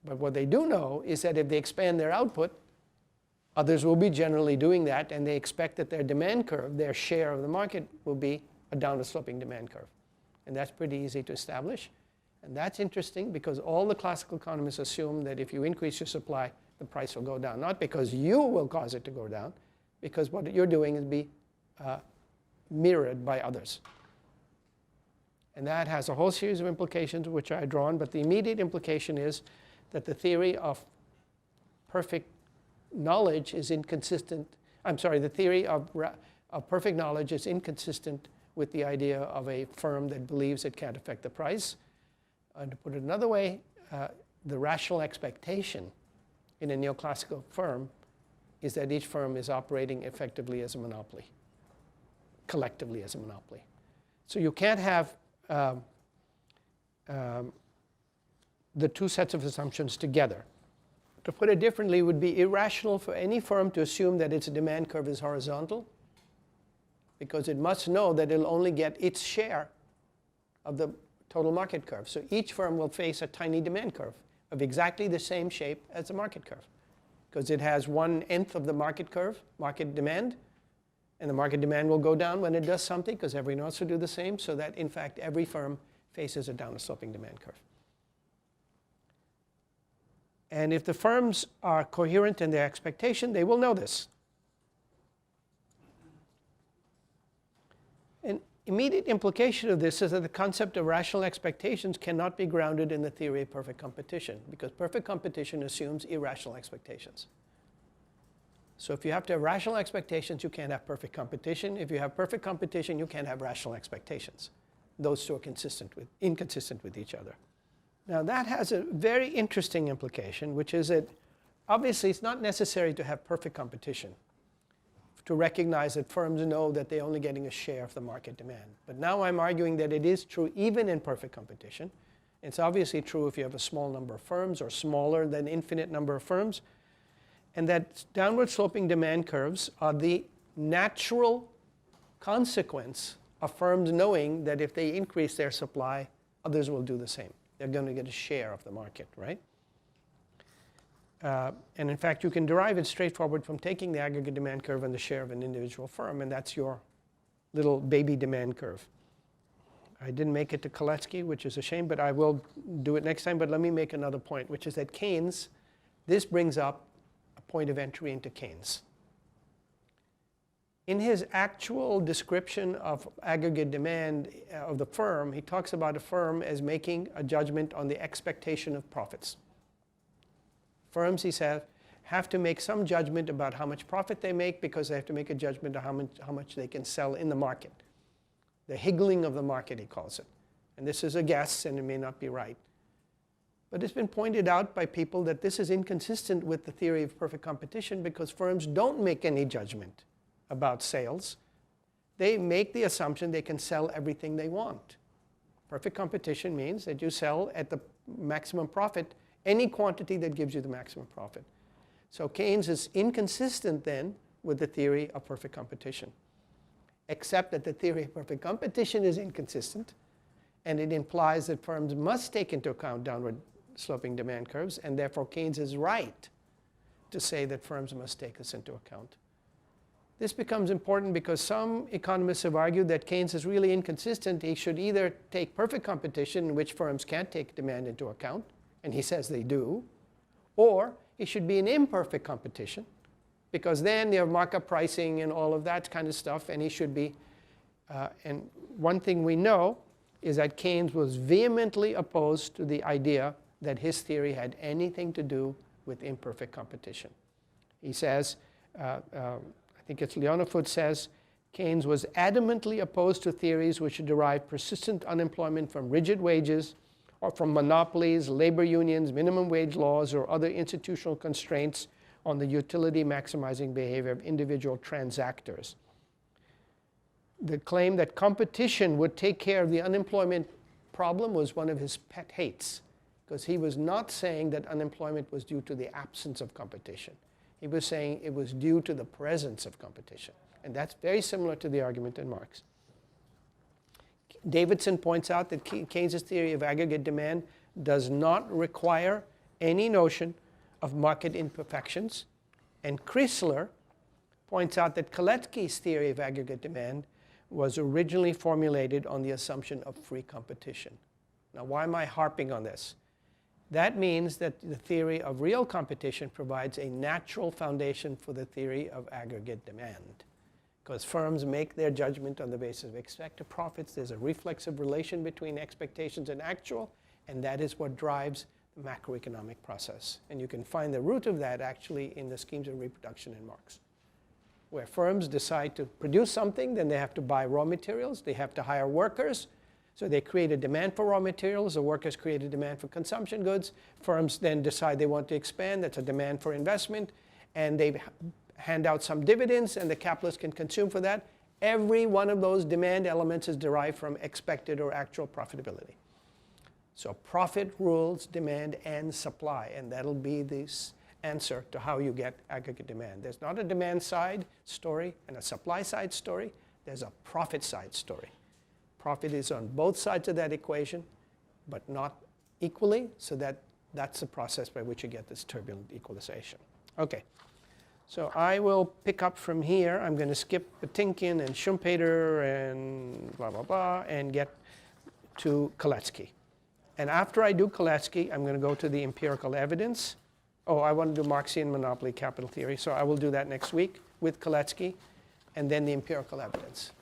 But what they do know is that if they expand their output, others will be generally doing that, and they expect that their demand curve, their share of the market, will be a downward sloping demand curve. And that's pretty easy to establish. And that's interesting because all the classical economists assume that if you increase your supply, the price will go down. Not because you will cause it to go down, because what you're doing is mirrored by others. And that has a whole series of implications which I drawn, but the immediate implication is that the theory of perfect knowledge is inconsistent. I'm sorry, the theory of perfect knowledge is inconsistent with the idea of a firm that believes it can't affect the price. And to put it another way, the rational expectation in a neoclassical firm is that each firm is operating effectively as a monopoly, collectively as a monopoly. So you can't have the two sets of assumptions together. To put it differently, it would be irrational for any firm to assume that its demand curve is horizontal, because it must know that it'll only get its share of the total market curve. So each firm will face a tiny demand curve of exactly the same shape as the market curve, because it has 1/n of the market curve, market demand, and the market demand will go down when it does something, because everyone else will do the same, so that in fact every firm faces a downward sloping demand curve. And if the firms are coherent in their expectation, they will know this. An immediate implication of this is that the concept of rational expectations cannot be grounded in the theory of perfect competition, because perfect competition assumes irrational expectations. So if you have to have rational expectations, you can't have perfect competition. If you have perfect competition, you can't have rational expectations. Those two are inconsistent with each other. Now that has a very interesting implication, which is that obviously it's not necessary to have perfect competition to recognize that firms know that they're only getting a share of the market demand. But now I'm arguing that it is true even in perfect competition. It's obviously true if you have a small number of firms or smaller than infinite number of firms. And that downward sloping demand curves are the natural consequence of firms knowing that if they increase their supply, others will do the same. They're going to get a share of the market, right? And in fact, you can derive it straightforward from taking the aggregate demand curve and the share of an individual firm, and that's your little baby demand curve. I didn't make it to Kalecki, which is a shame, but I will do it next time. But let me make another point, which is that Keynes, this brings up a point of entry into Keynes. In his actual description of aggregate demand of the firm, he talks about a firm as making a judgment on the expectation of profits. Firms, he says, have to make some judgment about how much profit they make, because they have to make a judgment on how much they can sell in the market. The higgling of the market, he calls it. And this is a guess, and it may not be right. But it's been pointed out by people that this is inconsistent with the theory of perfect competition, because firms don't make any judgment about sales. They make the assumption they can sell everything they want. Perfect competition means that you sell at the maximum profit any quantity that gives you the maximum profit. So Keynes is inconsistent then with the theory of perfect competition, except that the theory of perfect competition is inconsistent, and it implies that firms must take into account downward sloping demand curves, and therefore Keynes is right to say that firms must take this into account. This becomes important because some economists have argued that Keynes is really inconsistent. He should either take perfect competition, in which firms can't take demand into account, and he says they do, or he should be an imperfect competition, because then you have markup pricing and all of that kind of stuff, and he should be, and one thing we know is that Keynes was vehemently opposed to the idea that his theory had anything to do with imperfect competition. He says, I think it's Leonefoot says, Keynes was adamantly opposed to theories which derive persistent unemployment from rigid wages or from monopolies, labor unions, minimum wage laws, or other institutional constraints on the utility maximizing behavior of individual transactors. The claim that competition would take care of the unemployment problem was one of his pet hates, because he was not saying that unemployment was due to the absence of competition. He was saying it was due to the presence of competition. And that's very similar to the argument in Marx. Davidson points out that Keynes' theory of aggregate demand does not require any notion of market imperfections. And Chrysler points out that Kalecki's theory of aggregate demand was originally formulated on the assumption of free competition. Now, why am I harping on this? That means that the theory of real competition provides a natural foundation for the theory of aggregate demand. because firms make their judgment on the basis of expected profits. There's a reflexive relation between expectations and actual, and that is what drives the macroeconomic process. And you can find the root of that actually in the schemes of reproduction in Marx, where firms decide to produce something, then they have to buy raw materials, they have to hire workers, so they create a demand for raw materials, the workers create a demand for consumption goods, firms then decide they want to expand, that's a demand for investment, and they hand out some dividends and the capitalist can consume for that. Every one of those demand elements is derived from expected or actual profitability. So profit rules demand and supply, and that'll be the answer to how you get aggregate demand. There's not a demand side story and a supply side story, there's a profit side story. Profit is on both sides of that equation, but not equally, so that's the process by which you get this turbulent equalization. Okay. So I will pick up from here. I'm going to skip Patinkin and Schumpeter and blah, blah, blah, and get to Koletsky. And after I do Koletsky, I'm going to go to the empirical evidence. Oh, I want to do Marxian monopoly capital theory, so I will do that next week with Koletsky, and then the empirical evidence.